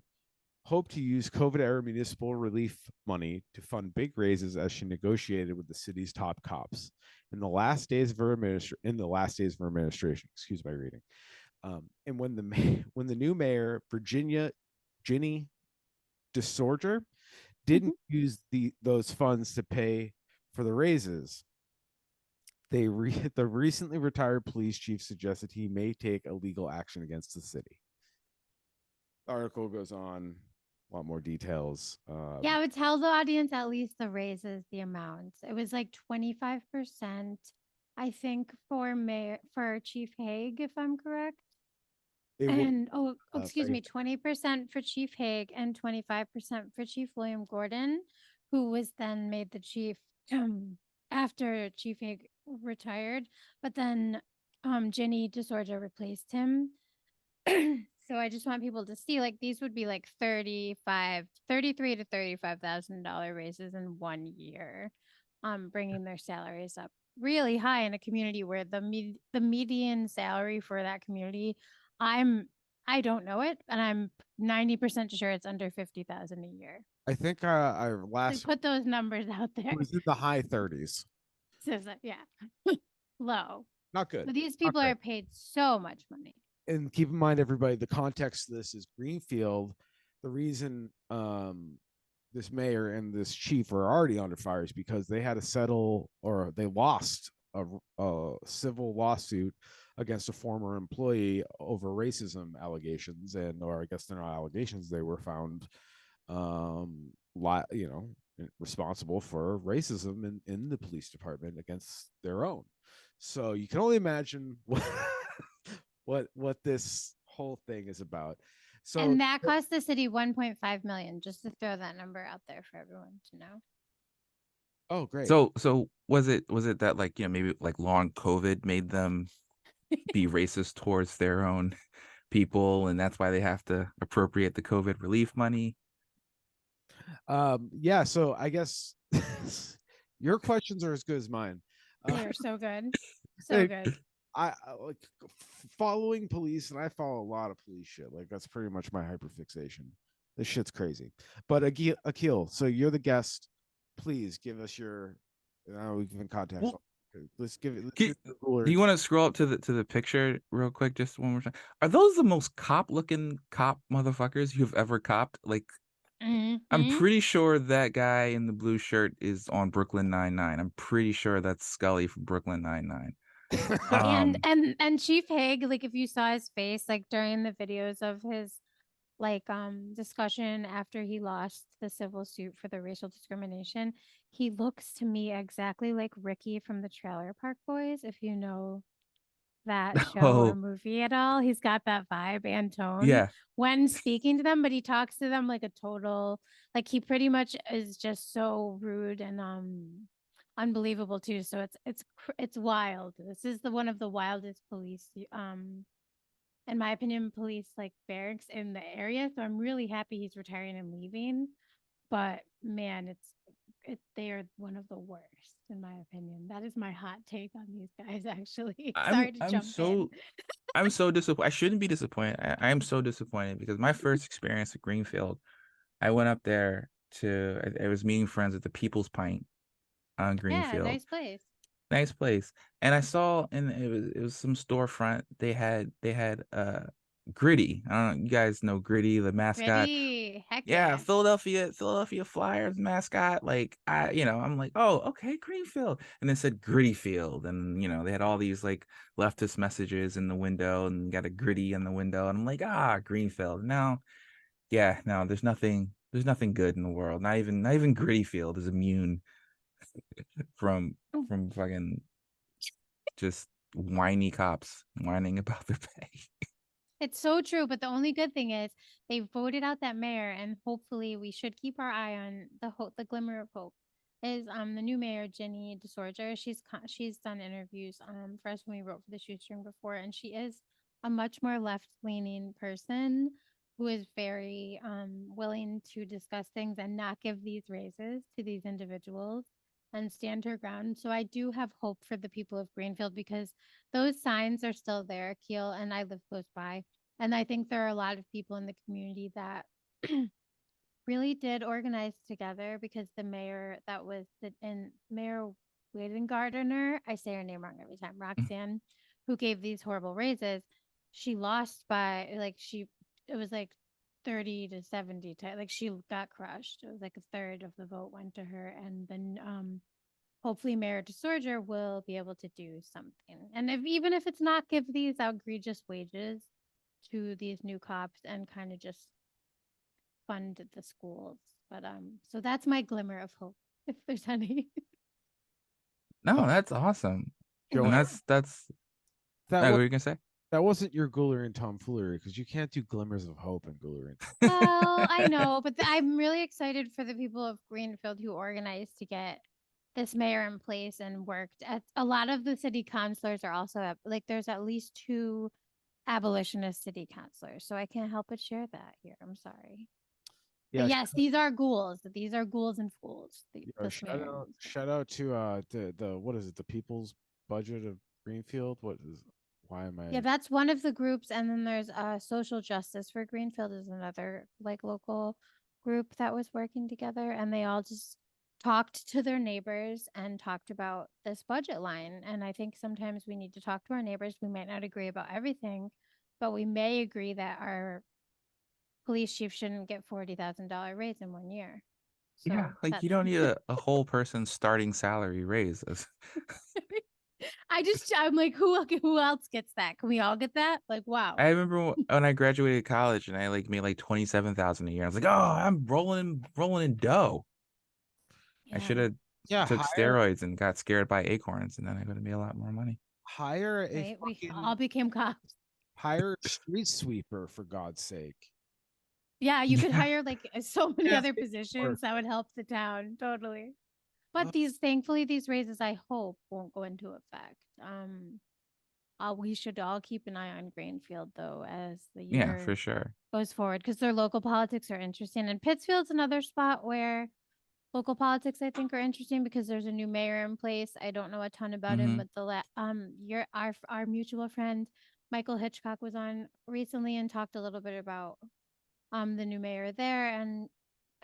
hoped to use COVID era municipal relief money to fund big raises as she negotiated with the city's top cops in the last days of her administration. Excuse my reading. And when the new mayor Ginny DeSorger didn't mhm. use those funds to pay for the raises, the recently retired police chief suggested he may take a legal action against the city. The article goes on, a lot more details. Yeah, I would tell the audience at least the raises the amount. It was like 25%, I think, for Chief Haig, if I'm correct. It was And excuse very me, 20% for Chief Haig and 25% for Chief William Gordon, who was then made the chief after Chief Haig retired. But then Ginny DeSorja replaced him. So I just want people to see like these would be like 33 to $35,000 raises in 1 year, bringing their salaries up really high in a community where the median salary for that community, I'm I don't know it, and I'm 90% sure it's under 50,000 a year. I think I Like last put those numbers out it there. was in the high 30s. So yeah, low. Not good. But these Not people great. are paid so much money. And keep in mind, everybody, the context of this is Greenfield. The reason this mayor and this chief are already under fire is because they had to settle or they lost a civil lawsuit against a former employee over racism allegations, or I guess they're not allegations, they were found responsible for racism in the police department against their own. So you can only imagine what this whole thing is about. So And that cost the city 1.5 million, just to throw that number out there for everyone to know. oh great. So was it that, like, maybe like long COVID made them be racist towards their own people, and that's why they have to appropriate the COVID relief money? Yeah, so I guess your questions are as good as mine. They are so good. So good. I like following police, and I follow a lot of police shit. Like, that's pretty much my hyperfixation. This shit's crazy. But Akil, so you're the guest. Please give us your. We can contact. Well, let's give it. do you want to scroll up to the picture real quick, just one more time? Are those the most cop-looking cop motherfuckers you've ever copped? Like, I'm pretty sure that guy in the blue shirt is on Brooklyn Nine-Nine. I'm pretty sure that's Scully from Brooklyn Nine-Nine. And Chief Haig, like, if you saw his face, like during the videos of his like discussion after he lost the civil suit for the racial discrimination, he looks to me exactly like Ricky from the Trailer Park Boys. If you know that show or movie at all, he's got that vibe and tone when speaking to them, but he talks to them like a total, like, he pretty much is just so rude and unbelievable too. So it's wild. This is the one of the wildest police in my opinion, police like barracks in the area. So I'm really happy he's retiring and leaving. But man, they are one of the worst in my opinion. That is my hot take on these guys. Actually, sorry to jump in. I'm so disappointed. I shouldn't be disappointed. I am so disappointed because my first experience at Greenfield, I went up there I was meeting friends at the People's Pint on Greenfield. Yeah, nice place. Nice place. And I saw, and it was some storefront. They had Gritty. I don't know, you guys know Gritty, the mascot. Gritty. Heck yeah, Philadelphia Flyers mascot. Like, I'm like, oh, okay, Greenfield. And it said Gritty Field, and they had all these like leftist messages in the window, and got a Gritty in the window, and I'm like, Greenfield. Now, no, there's nothing good in the world. Not even Gritty Field is immune from fucking just whiny cops whining about their pay. It's so true, but the only good thing is they voted out that mayor, and hopefully we should keep our eye on the glimmer of hope. Is the new mayor Jenny DeSorger? She's done interviews for us when we wrote for the shoestring before, and she is a much more left leaning person who is very willing to discuss things and not give these raises to these individuals and stand her ground. So I do have hope for the people of Greenfield because those signs are still there, Akil, and I live close by. And I think there are a lot of people in the community that really did organize together because the mayor Mayor Weidengartner, I say her name wrong every time, Roxanne, who gave these horrible raises, she lost by it was like 30 to 70 like she got crushed. It was like a third of the vote went to her, and then hopefully Mayor DeSorger will be able to do something. And even if it's not give these egregious wages to these new cops and kind of just fund the schools. But so that's my glimmer of hope, if there's any. No, that's awesome. Joe, and that's what were you gonna say? That wasn't your Gulliran tomfoolery, because you can't do glimmers of hope in Gulliran. Well, I know, but I'm really excited for the people of Greenfield who organized to get this mayor in place and worked. At a lot of the city councilors are also like there's at least 2 abolitionist city councilors, so I can't help but share that here. I'm sorry. Yeah, but yes, these are ghouls. These are ghouls and fools. Shout out to the what is it? The People's Budget of Greenfield. Why am I? Yeah, that's one of the groups, and then there's Social Justice for Greenfield is another like local group that was working together, and they all just talked to their neighbors and talked about this budget line. And I think sometimes we need to talk to our neighbors. We might not agree about everything, but we may agree that our police chief shouldn't get $40,000 raise in 1 year. So like you don't need a whole person starting salary raise. I'm like, who else gets that? Can we all get that? Like, wow. I remember when I graduated college and I like made like 27,000 a year. I was like, oh, I'm rolling in dough. I should Yeah. have Yeah, took steroids and got scared by acorns, and then I would have made a lot more money. hire a Right. We fucking all became cops. hire a street sweeper for God's sake. Yeah, you could Yeah. hire like so many Yeah, other make it positions work. that would help the town. Totally. But Uh, thankfully, these raises, I hope, won't go into effect. We should all keep an eye on Grainfield though as the Yeah, year for sure. goes forward because their local politics are interesting. And Pittsfield's another spot where local politics I think are interesting because there's a new mayor in place. I don't know a ton about him, Mm-hmm. but our mutual friend Michael Hitchcock was on recently and talked a little bit about the new mayor there and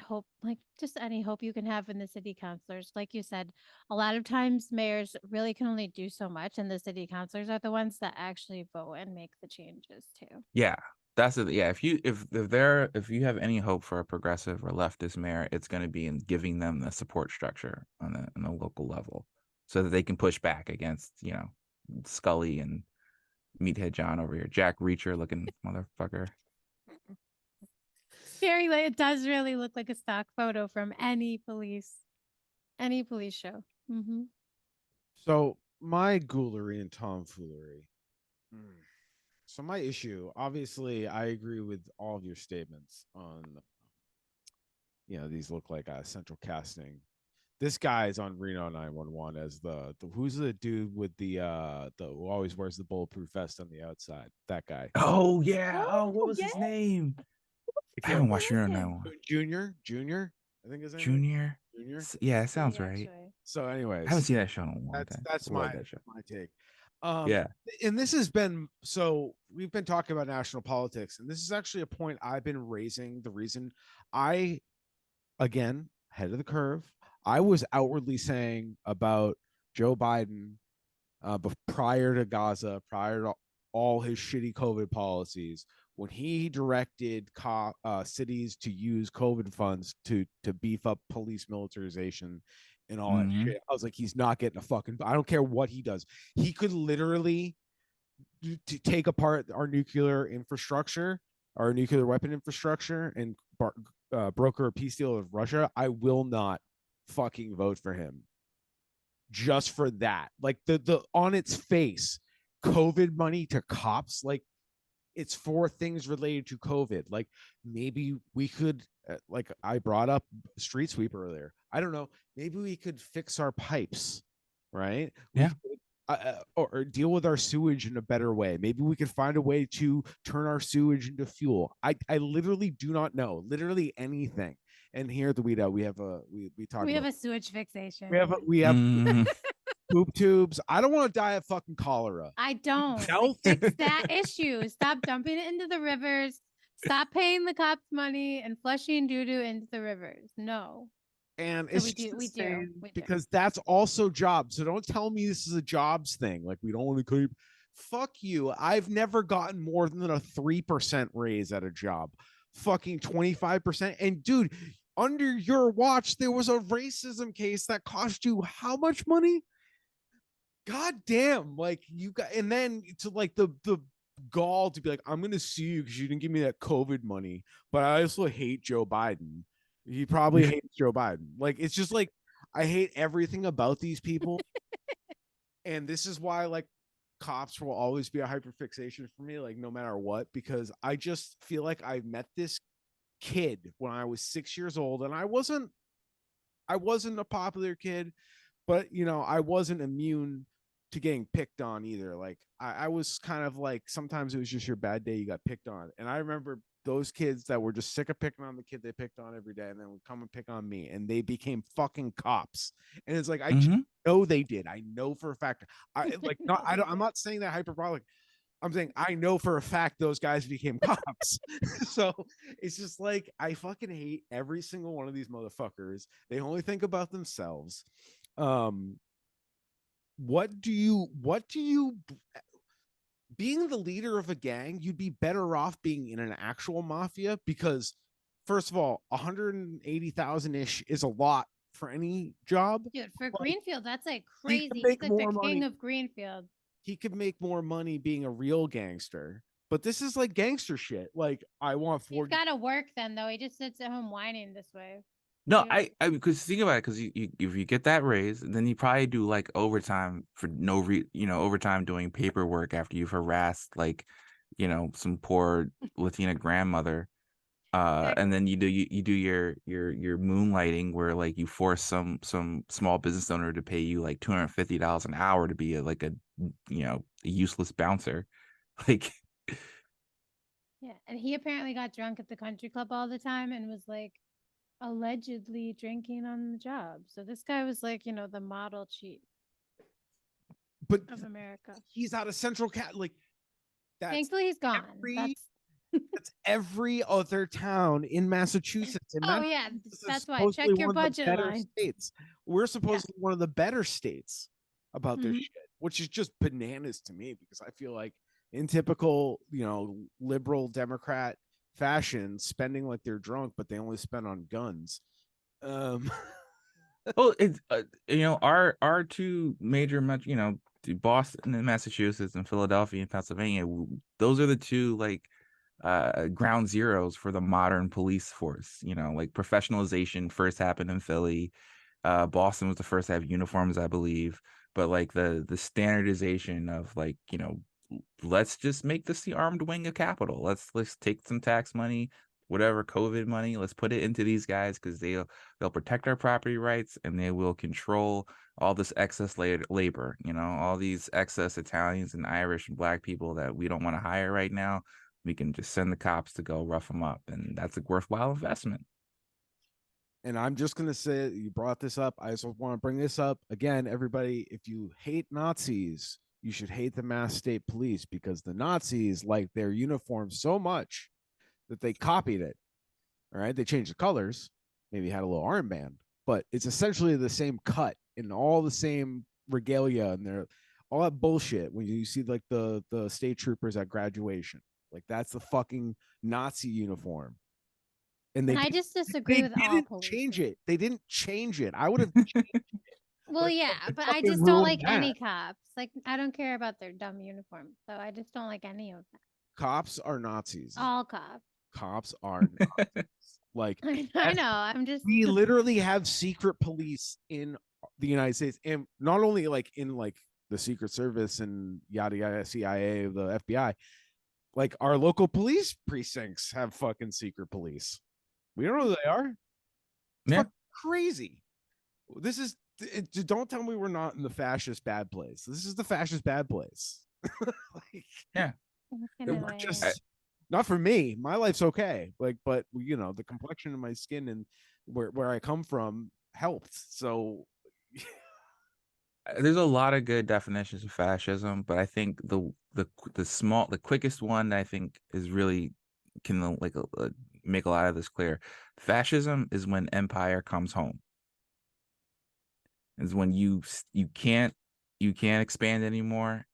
hope, like just any hope you can have in the city councilors. Like you said, a lot of times mayors really can only do so much, and the city councilors are the ones that actually vote and make the changes too. Yeah, that's it. Yeah, if you have any hope for a progressive or leftist mayor, it's going to be in giving them the support structure on a local level, so that they can push back against Scully and Meathead John over here, Jack Reacher looking motherfucker. Very, like, it does really look like a stock photo from any police show. Mm-hmm. So my ghoulery and tomfoolery. Mm. So my issue, obviously, I agree with all of your statements on, these look like central casting. This guy is on Reno 911 as the who's the dude with the who always wears the bulletproof vest on the outside. That guy, Oh yeah. Oh, what Oh, was yeah. his name? I can't haven't watched Who Reno is it? 911. Junior. I think his name is Junior. Junior. Yeah, it sounds Maybe, right. actually. So, I haven't anyways, seen that show in a long that's time. that's I my love that show. my take. Um, Yeah. and this has been, so we've been talking about national politics, and this is actually a point I've been raising. The reason I, again, head of the curve, I was outwardly saying about Joe Biden, prior to Gaza, prior to all his shitty COVID policies, when he directed cities to use COVID funds to beef up police militarization and all that Mm-hmm. shit, I was like, he's not getting a fucking. I don't care what he does. He could literally to take apart our nuclear infrastructure, our nuclear weapon infrastructure, and broker a peace deal with Russia. I will not fucking vote for him just for that. Like the on its face, COVID money to cops, like it's for things related to COVID. Like maybe we could, like I brought up street sweeper earlier. I don't know. Maybe we could fix our pipes, right? We Yeah. could, or deal with our sewage in a better way. Maybe we could find a way to turn our sewage into fuel. I literally do not know. Literally anything. And here at the Weed Out, we have we talk We have about a sewage fixation. we have Mm-hmm. poop tubes. I don't want to die of fucking cholera. I don't. No. Like, fix that issue. Stop dumping it into the rivers. Stop paying the cops money and flushing doo-doo into the rivers. No. And So it's we just do. insane We do. because that's also jobs. So don't tell me this is a jobs thing. Like we don't want to keep. Fuck you. I've never gotten more than a 3% raise at a job. Fucking 25%. And dude, under your watch, there was a racism case that cost you how much money? God damn. Like you got, and then to like the gall to be like, I'm gonna sue you because you didn't give me that COVID money. But I also hate Joe Biden. He probably hates Joe Biden. Like it's just like I hate everything about these people. And this is why like cops will always be a hyperfixation for me, like no matter what, because I just feel like I met this kid when I was 6 years old, and I wasn't a popular kid, but I wasn't immune to getting picked on either. Like I was kind of like, sometimes it was just your bad day, you got picked on. And I remember those kids that were just sick of picking on the kid they picked on every day and then would come and pick on me, and they became fucking cops. And it's like I just know they did. I know for a fact. I'm not saying that hyperbolic. I'm saying I know for a fact those guys became cops. So it's just like I fucking hate every single one of these motherfuckers. They only think about themselves. What do you being the leader of a gang, you'd be better off being in an actual mafia, because first of all, 180,000 ish is a lot for any job. Dude, for Like, Greenfield, that's like he crazy. could He's make like more the king money. of Greenfield. He could make more money being a real gangster. But this is like gangster shit. Like, I want He's 40. got to work then, though. He just sits at home whining this way. No, Dude. I because think about it, because you if you get that raise, then you probably do like overtime for overtime doing paperwork after you've harassed like, some poor Latina grandmother. And then you do your moonlighting where like you force some small business owner to pay you like $250 an hour to be a useless bouncer. Like, Yeah, and he apparently got drunk at the country club all the time and was like allegedly drinking on the job. So this guy was like, the model cheat But of America. he's out of Central Cat. Like, Thankfully, he's gone. That's every other town in Massachusetts. And yeah, that's why. supposedly Check your one of the budget better line. states. We're supposedly one of the better states about this shit, which is just bananas to me, because I feel like in typical, liberal Democrat fashion, spending like they're drunk, but they only spend on guns. well, it's our two major Boston and Massachusetts and Philadelphia and Pennsylvania, those are the two like ground zeros for the modern police force. Like professionalization first happened in Philly. Boston was the first to have uniforms, I believe, but like the standardization of like, let's just make this the armed wing of capital. Let's take some tax money, whatever COVID money, let's put it into these guys, because they'll protect our property rights, and they will control all this excess labor, all these excess Italians and Irish and Black people that we don't want to hire right now. We can just send the cops to go rough them up, and that's a worthwhile investment. And I'm just going to say, you brought this up. I just want to bring this up again. Everybody, if you hate Nazis, you should hate the Mass State Police, because the Nazis like their uniform so much that they copied it. All right. They changed the colors, maybe had a little armband, but it's essentially the same cut and all the same regalia, and they're all that bullshit. When you see like the state troopers at graduation, like that's the fucking Nazi uniform. And I just disagree with all police. Change it. They didn't change it. I would have. Well, yeah, but I just don't like any cops. Like, I don't care about their dumb uniform, so I just don't like any of them. Cops are Nazis. All cops. Cops are Nazis. Like, I know. We literally have secret police in the United States, and not only like in like the Secret Service and yada yada, CIA, the FBI. Like, our local police precincts have fucking secret police. We don't know who they are. It's crazy. This is. Don't tell me we're not in the fascist bad place. This is the fascist bad place. Yeah. We're just, not for me. My life's okay. Like, but the complexion of my skin and where I come from helped. So there's a lot of good definitions of fascism, but I think the quickest one that I think is really can like make a lot of this clear. Fascism is when empire comes home. Is when you can't expand anymore,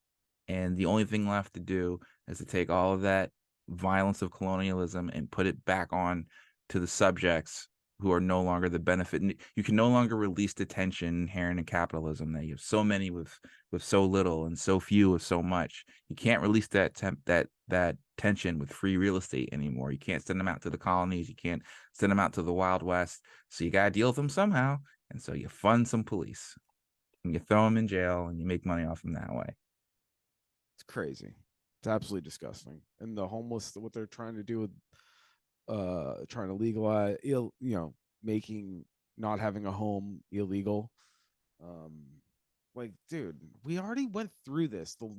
and the only thing left to do is to take all of that violence of colonialism and put it back on to the subjects who are no longer the benefit. You can no longer release the tension inherent in capitalism, that you have so many with so little and so few with so much. You can't release that tension with free real estate anymore. You can't send them out to the colonies. You can't send them out to the Wild West. So you got to deal with them somehow. And so you fund some police and you throw them in jail and you make money off them that way. It's crazy. It's absolutely disgusting. And the homeless, what they're trying to do with trying to legalize making not having a home illegal. Like, dude, we already went through this. The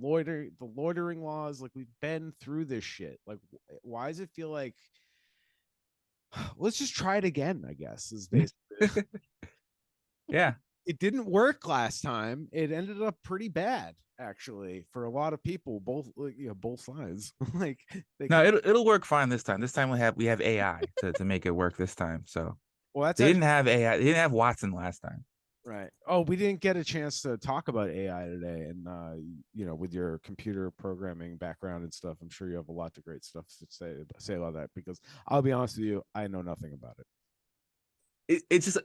loitering laws, like, we've been through this shit. Like, why does it feel like let's just try it again, I guess, is basically. Yeah. It didn't work last time. It ended up pretty bad, actually, for a lot of people, both sides. Like, no, it'll work fine this time. This time we have AI to make it work this time. So, well, they didn't have AI. They didn't have Watson last time. Right. Oh, we didn't get a chance to talk about AI today, and with your computer programming background and stuff, I'm sure you have a lot of great stuff to say about that. Because I'll be honest with you, I know nothing about it. it's just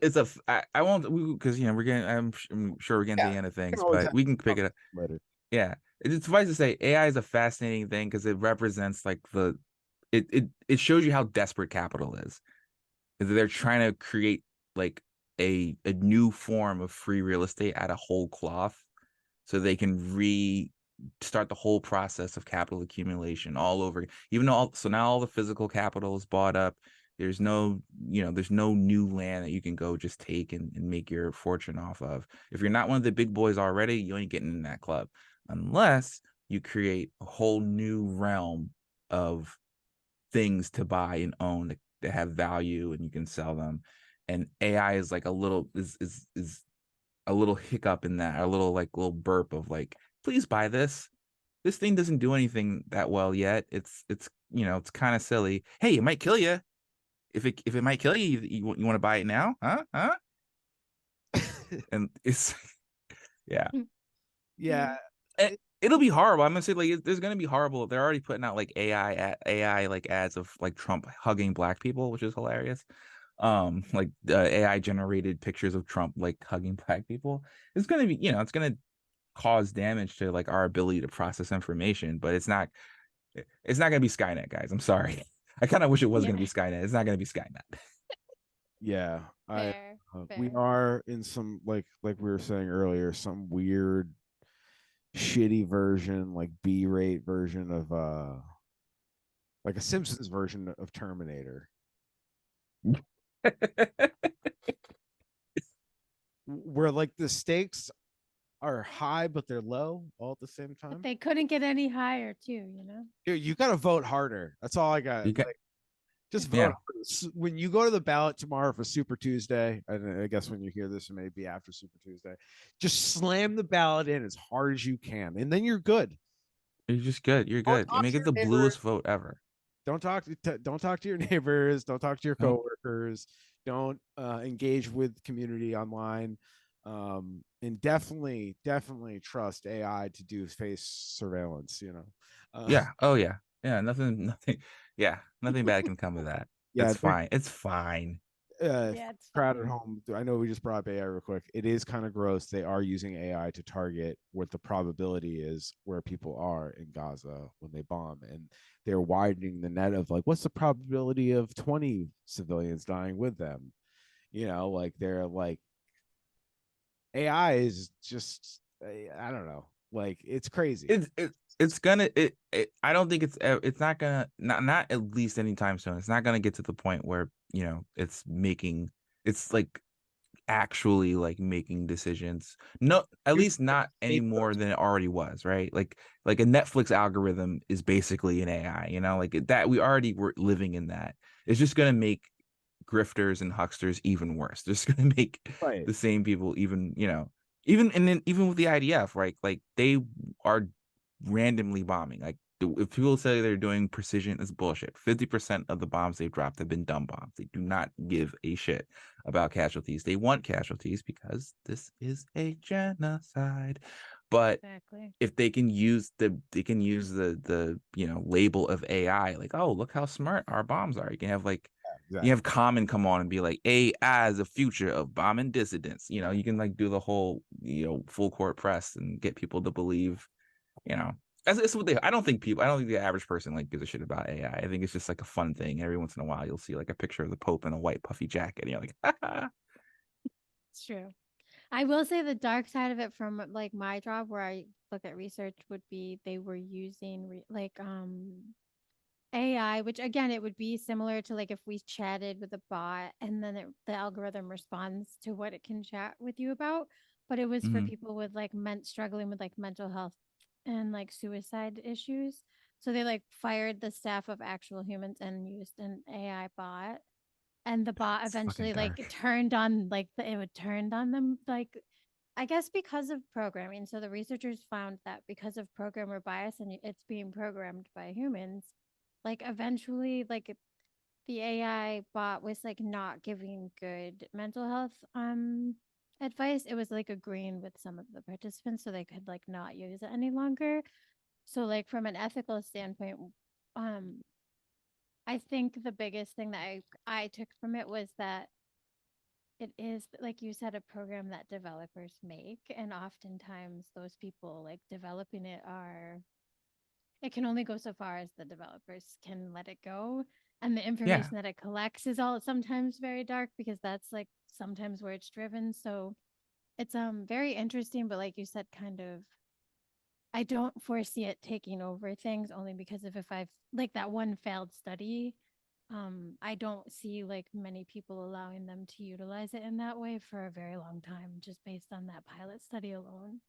I won't, because we're getting, I'm sure we're getting to the end of can things, always but have we can pick it up. later. Yeah, it's suffice to say, AI is a fascinating thing because it represents like it shows you how desperate capital is. They're trying to create like a new form of free real estate out of whole cloth, so they can start the whole process of capital accumulation all over. Even though so now all the physical capital is bought up. There's no, there's no new land that you can go just take and make your fortune off of. If you're not one of the big boys already, you ain't getting in that club unless you create a whole new realm of things to buy and own that have value and you can sell them. And AI is like a little is a little hiccup in that, a little burp of like, please buy this. This thing doesn't do anything that well yet. It's it's kind of silly. Hey, it might kill you. If it might kill you, you want to buy it now? Huh? And it's yeah. Yeah, It'll be horrible. I'm gonna say like there's gonna be horrible. They're already putting out like AI like ads of like Trump hugging black people, which is hilarious. Like AI generated pictures of Trump like hugging black people. It's gonna be, it's gonna cause damage to like our ability to process information, but it's not gonna be Skynet, guys. I'm sorry. I kind of wish it was gonna be Skynet. It's not gonna be Skynet. yeah. Fair, We fair. are in some like we were saying earlier, some weird shitty version, like B-rate version of like a Simpsons version of Terminator, where like the stakes are high but they're low all at the same But time. they couldn't get any higher too. Dude, you got to vote harder. That's all I got. You can, Like, just vote yeah. harder. When you go to the ballot tomorrow for Super Tuesday, and I guess when you hear this, it may be after Super Tuesday. Just slam the ballot in as hard as you can, and then you're good. You're just good. You're Don't good. You talk make to it your the neighbors. bluest vote ever. Don't talk to your neighbors. Don't talk to your Nope. coworkers. Don't engage with community online. And definitely trust AI to do face surveillance. Yeah. Oh yeah. Yeah. Nothing. Yeah. Nothing bad can come of that. Yeah. It's fine. It's fine. Yeah, it's Crowd at fine. home. I know we just brought up AI real quick. It is kind of gross. They are using AI to target what the probability is where people are in Gaza when they bomb, and they're widening the net of like, what's the probability of 20 civilians dying with them? Like they're like AI is just I don't know, like it's crazy. It's gonna I don't think it's not gonna, not at least anytime soon. It's not gonna get to the point where it's like actually like making decisions. No, at You least not any make more those. than it already was, right? Like a Netflix algorithm is basically an AI, like that we already were living in that. It's just gonna make grifters and hucksters even worse. They're just gonna make Right. the same people even, even, and then even with the IDF, right? Like they are randomly bombing. Like if people say they're doing precision, it's bullshit. 50% of the bombs they've dropped have been dumb bombs. They do not give a shit about casualties. They want casualties because this is a genocide. But Exactly. if they can use the label of AI, like, oh, look how smart our bombs are. You have Exactly. Common come on and be like, AI is the future of bombing dissidents. You can like do the whole full court press and get people to believe, you know it's what they. I don't think the average person like gives a shit about AI. I think it's just like a fun thing. Every once in a while you'll see like a picture of the Pope in a white puffy jacket and you're like, It's true. I will say the dark side of it from like my job where I look at research would be they were using AI, which again it would be similar to like if we chatted with a bot and then the algorithm responds to what it can chat with you about, but it was for mm-hmm. people with like struggling with like mental health and like suicide issues. So they like fired the staff of actual humans and used an AI bot, and the bot It's fucking eventually like dark. turned on like it would turned on them like I guess because of programming. So the researchers found that because of programmer bias and it's being programmed by humans, like eventually like the AI bot was like not giving good mental health advice. It was like agreeing with some of the participants so they could like not use it any longer. So like from an ethical standpoint, um I think the biggest thing that I took from it was that it is, like you said, a program that developers make, and oftentimes those people like developing it are, it can only go so far as the developers can let it go, and the Yeah. information that it collects is all sometimes very dark because that's like sometimes where it's driven. So it's very interesting, but like you said, kind of, I don't foresee it taking over things, only because of, if I've like that one failed study, I don't see like many people allowing them to utilize it in that way for a very long time, just based on that pilot study alone.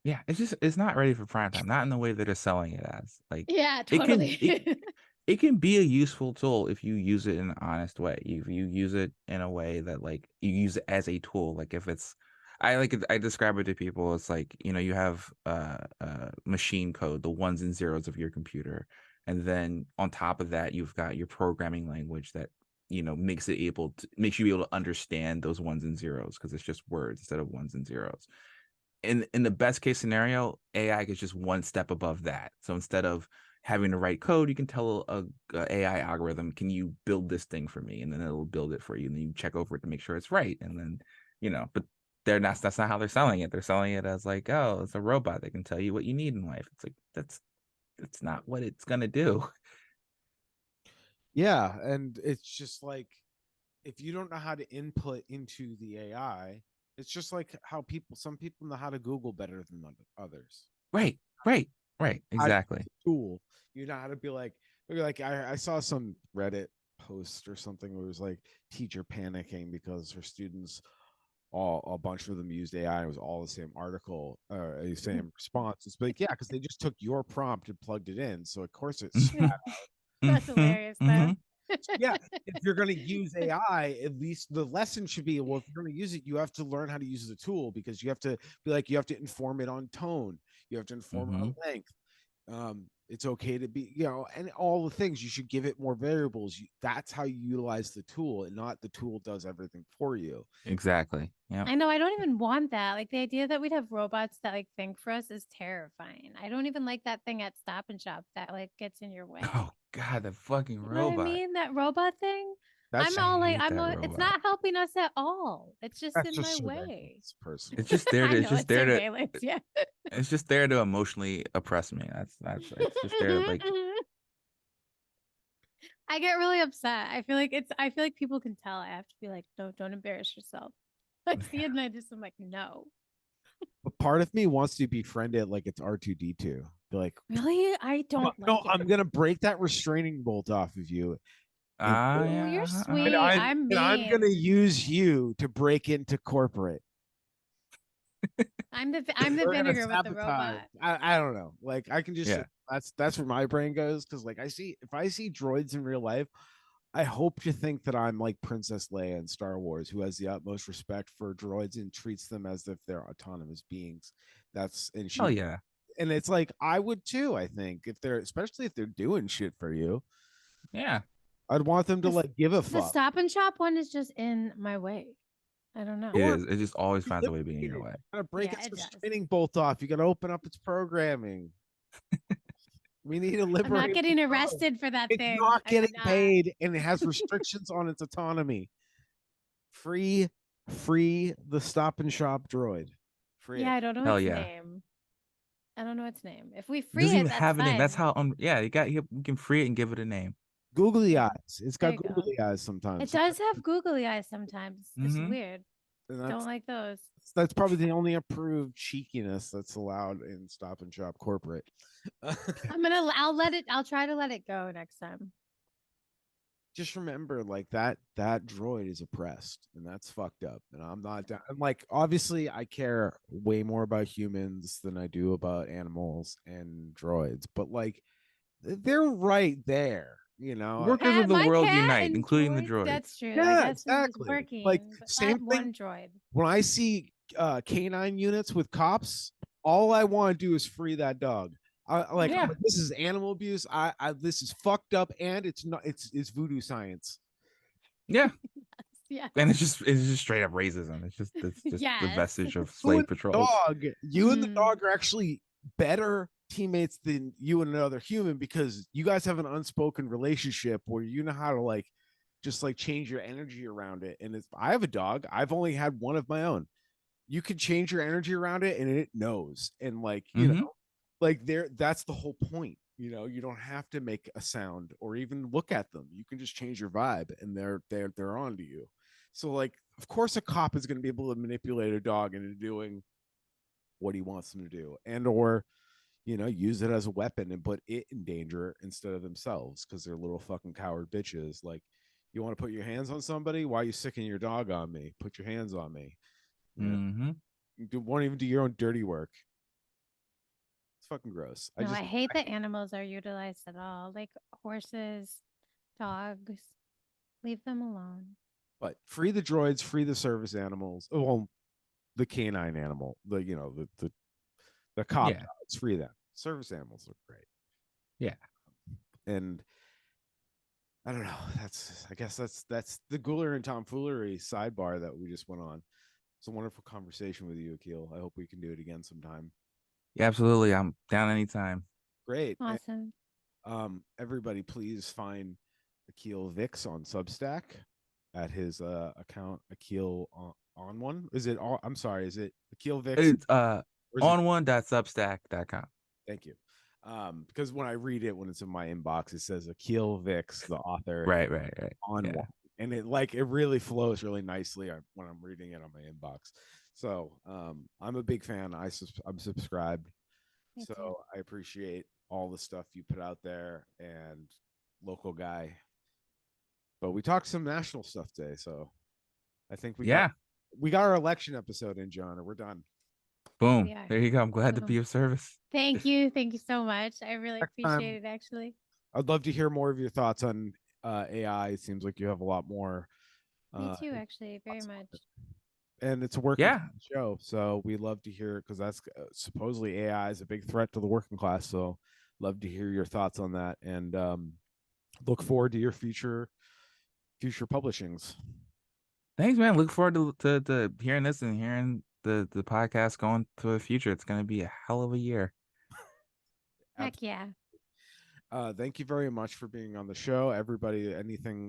Yeah, it's not ready for prime time, not in the way that they're selling it as. Like Yeah, it can totally. it can be a useful tool if you use it in an honest way. If you use it in a way that like you use it as a tool, like if it's I describe it to people, it's like, you have machine code, the ones and zeros of your computer, and then on top of that you've got your programming language that makes you able to understand those ones and zeros because it's just words instead of ones and zeros. In the best case scenario, AI is just one step above that. So instead of having to write code, you can tell a AI algorithm, can you build this thing for me? And then it'll build it for you. And then you check over it to make sure it's right. And then, but that's not how they're selling it. They're selling it as like, oh, it's a robot that can tell you what you need in life. It's like, that's not what it's gonna do. Yeah, and it's just like, if you don't know how to input into the AI, it's just like how some people know how to Google better than others. Right, right, right. How to Exactly. use a tool, you know how to be like, I saw some Reddit post or something where it was like teacher panicking because her students, all a bunch of them used AI. It was all the same article, the same response. It's like, yeah, because they just took your prompt and plugged it in, so of course it's That's Mm-hmm, hilarious, mm-hmm. though. yeah. If you're going to use AI, at least the lesson should be, well, if you're going to use it, you have to learn how to use the tool, because you have to be like, you have to inform it on tone, you have to inform it Mm-hmm. on length. It's okay to be, and all the things. You should give it more variables. That's how you utilize the tool, and not the tool does everything for you. Exactly. Yeah. I know, I don't even want that. Like the idea that we'd have robots that like think for us is terrifying. I don't even like that thing at Stop and Shop that like gets in your way. Oh God, the fucking You know what I robot. mean? That robot thing. That's I'm I all like, hate that it's robot. not helping us at all. It's just that's in just my way. surveillance, personally. It's just there to. I It's know just it's there to. surveillance. Yeah. It's just there to emotionally oppress me. That's. It's just there to like. I get really upset. I feel like people can tell. I have to be like, no, don't embarrass yourself. I see it and I just am like, no. But part of me wants to befriend it like it's R2D2. Be like, Really? I don't no, like it. I'm gonna break that restraining bolt off of you, and Ah, Oh, yeah. you're Uh-huh. sweet. I'm I'm gonna mean. use you to break into corporate. I'm the We're gonna vinegar with the sabotage. robot. I don't know. Like, I can just, Yeah. that's where my brain goes, because like, if I see droids in real life, I hope to think that I'm like Princess Leia in Star Wars, who has the utmost respect for droids and treats them as if they're autonomous beings. Oh yeah. And it's like, I would too. I think, especially if they're doing shit for you, Yeah. I'd want them to The, like give a the fuck. Stop and Shop one is just in my way. I don't know. It Or is. It just always finds a way of being in liberate your it. way. You gotta break Yeah, its it does. restraining bolt off. You gotta open up its programming. We need to I'm not liberate the getting drone. arrested for that It's thing. not I'm getting not. paid, and it has restrictions on its autonomy. Free, free the Stop and Shop droid. Free Yeah, it. I don't know Hell its yeah. name. I don't know its name. If we It free doesn't it, even that's have a name. That's fine. how. Yeah. We can free it and give it a name. Googly Yeah, eyes. It's there got you go. googly eyes It sometimes. does have googly eyes sometimes. It's Mm-hmm. weird. And Don't like those. that's probably the only approved cheekiness that's allowed in Stop and Shop corporate. I'll try to let it go next time. Just remember, like, that droid is oppressed, and that's fucked up, and I'm not down. And like, obviously I care way more about humans than I do about animals and droids, but like, they're right there, Workers of the My world cat unite, and including the droids, droids. that's true. I Yeah, guess it was exactly. Like, working, but same that thing one droid. when I see canine units with cops. All I want to do is free that dog. I'm Yeah. like, this is animal abuse. This is fucked up, and it's not. It's voodoo science. Yeah. Yeah. And it's just straight up racism. It's just the Yes. vestige of You slave and the patrols. dog, you and the Mhm. dog are actually better teammates than you and another human, because you guys have an unspoken relationship where you know how to like just like change your energy around it. And I have a dog. I've only had one of my own. You could change your energy around it and it knows. And like, Mm-hmm. like that's the whole point. You don't have to make a sound or even look at them. You can just change your vibe and they're on to you. So like, of course a cop is going to be able to manipulate a dog into doing what he wants them to do, and or use it as a weapon and put it in danger instead of themselves because they're little fucking coward bitches. Like, you want to put your hands on somebody? Why are you sicking your dog on me? Put your hands on me. Mm-hmm. Won't even do your own dirty work. It's fucking gross. No, I hate that animals are utilized at all. Like horses, dogs, leave them alone. But free the droids, free the service animals. Oh, well, the canine animal, the cop Yeah. dogs, free them. Service animals look great. Yeah. And I don't know. I guess that's the Guler and tomfoolery sidebar that we just went on. It's a wonderful conversation with you, Akil. I hope we can do it again sometime. Yeah, absolutely. I'm down anytime. Great. Awesome. And, everybody, please find Akil Vicks on Substack at his account, Akil on one. Is it all? I'm sorry. Is it Akil Vicks? It's on1.substack.com. Thank you. Because when I read it, when it's in my inbox, it says Akil Vicks, the author, Right. on Yeah. one, and it really flows really nicely when I'm reading it on my inbox. So I'm a big fan. I'm subscribed, Me so too. I appreciate all the stuff you put out there, and local guy. But we talked some national stuff today, so I think we got our election episode in, John, or we're done. Boom. Yeah. There you go. I'm glad to Boom. be of service. Thank you. Thank you so much. I really Next appreciate time, it, actually. I'd love to hear more of your thoughts on AI. It seems like you have a lot more. Me too, actually, very much. And it's a working class show, so we love to hear it because that's supposedly AI is a big threat to the working class. So, love to hear your thoughts on that, and look forward to your future publishings. Thanks, man. Look forward to hearing this and hearing the podcast going to the future. It's going to be a hell of a year. Heck yeah. Thank you very much for being on the show, everybody.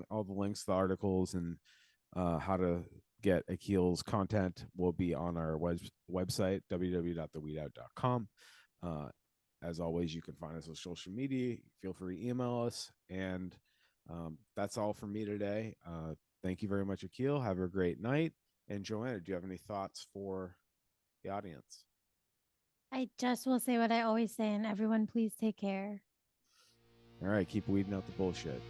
All the links, the articles, and how to get Akil's content will be on our website, www.theweedout.com. As always, you can find us on social media. Feel free to email us. And that's all from me today. Thank you very much, Akil. Have a great night. And Joanna, do you have any thoughts for the audience? I just will say what I always say, and everyone, please take care. All right, keep weeding out the bullshit.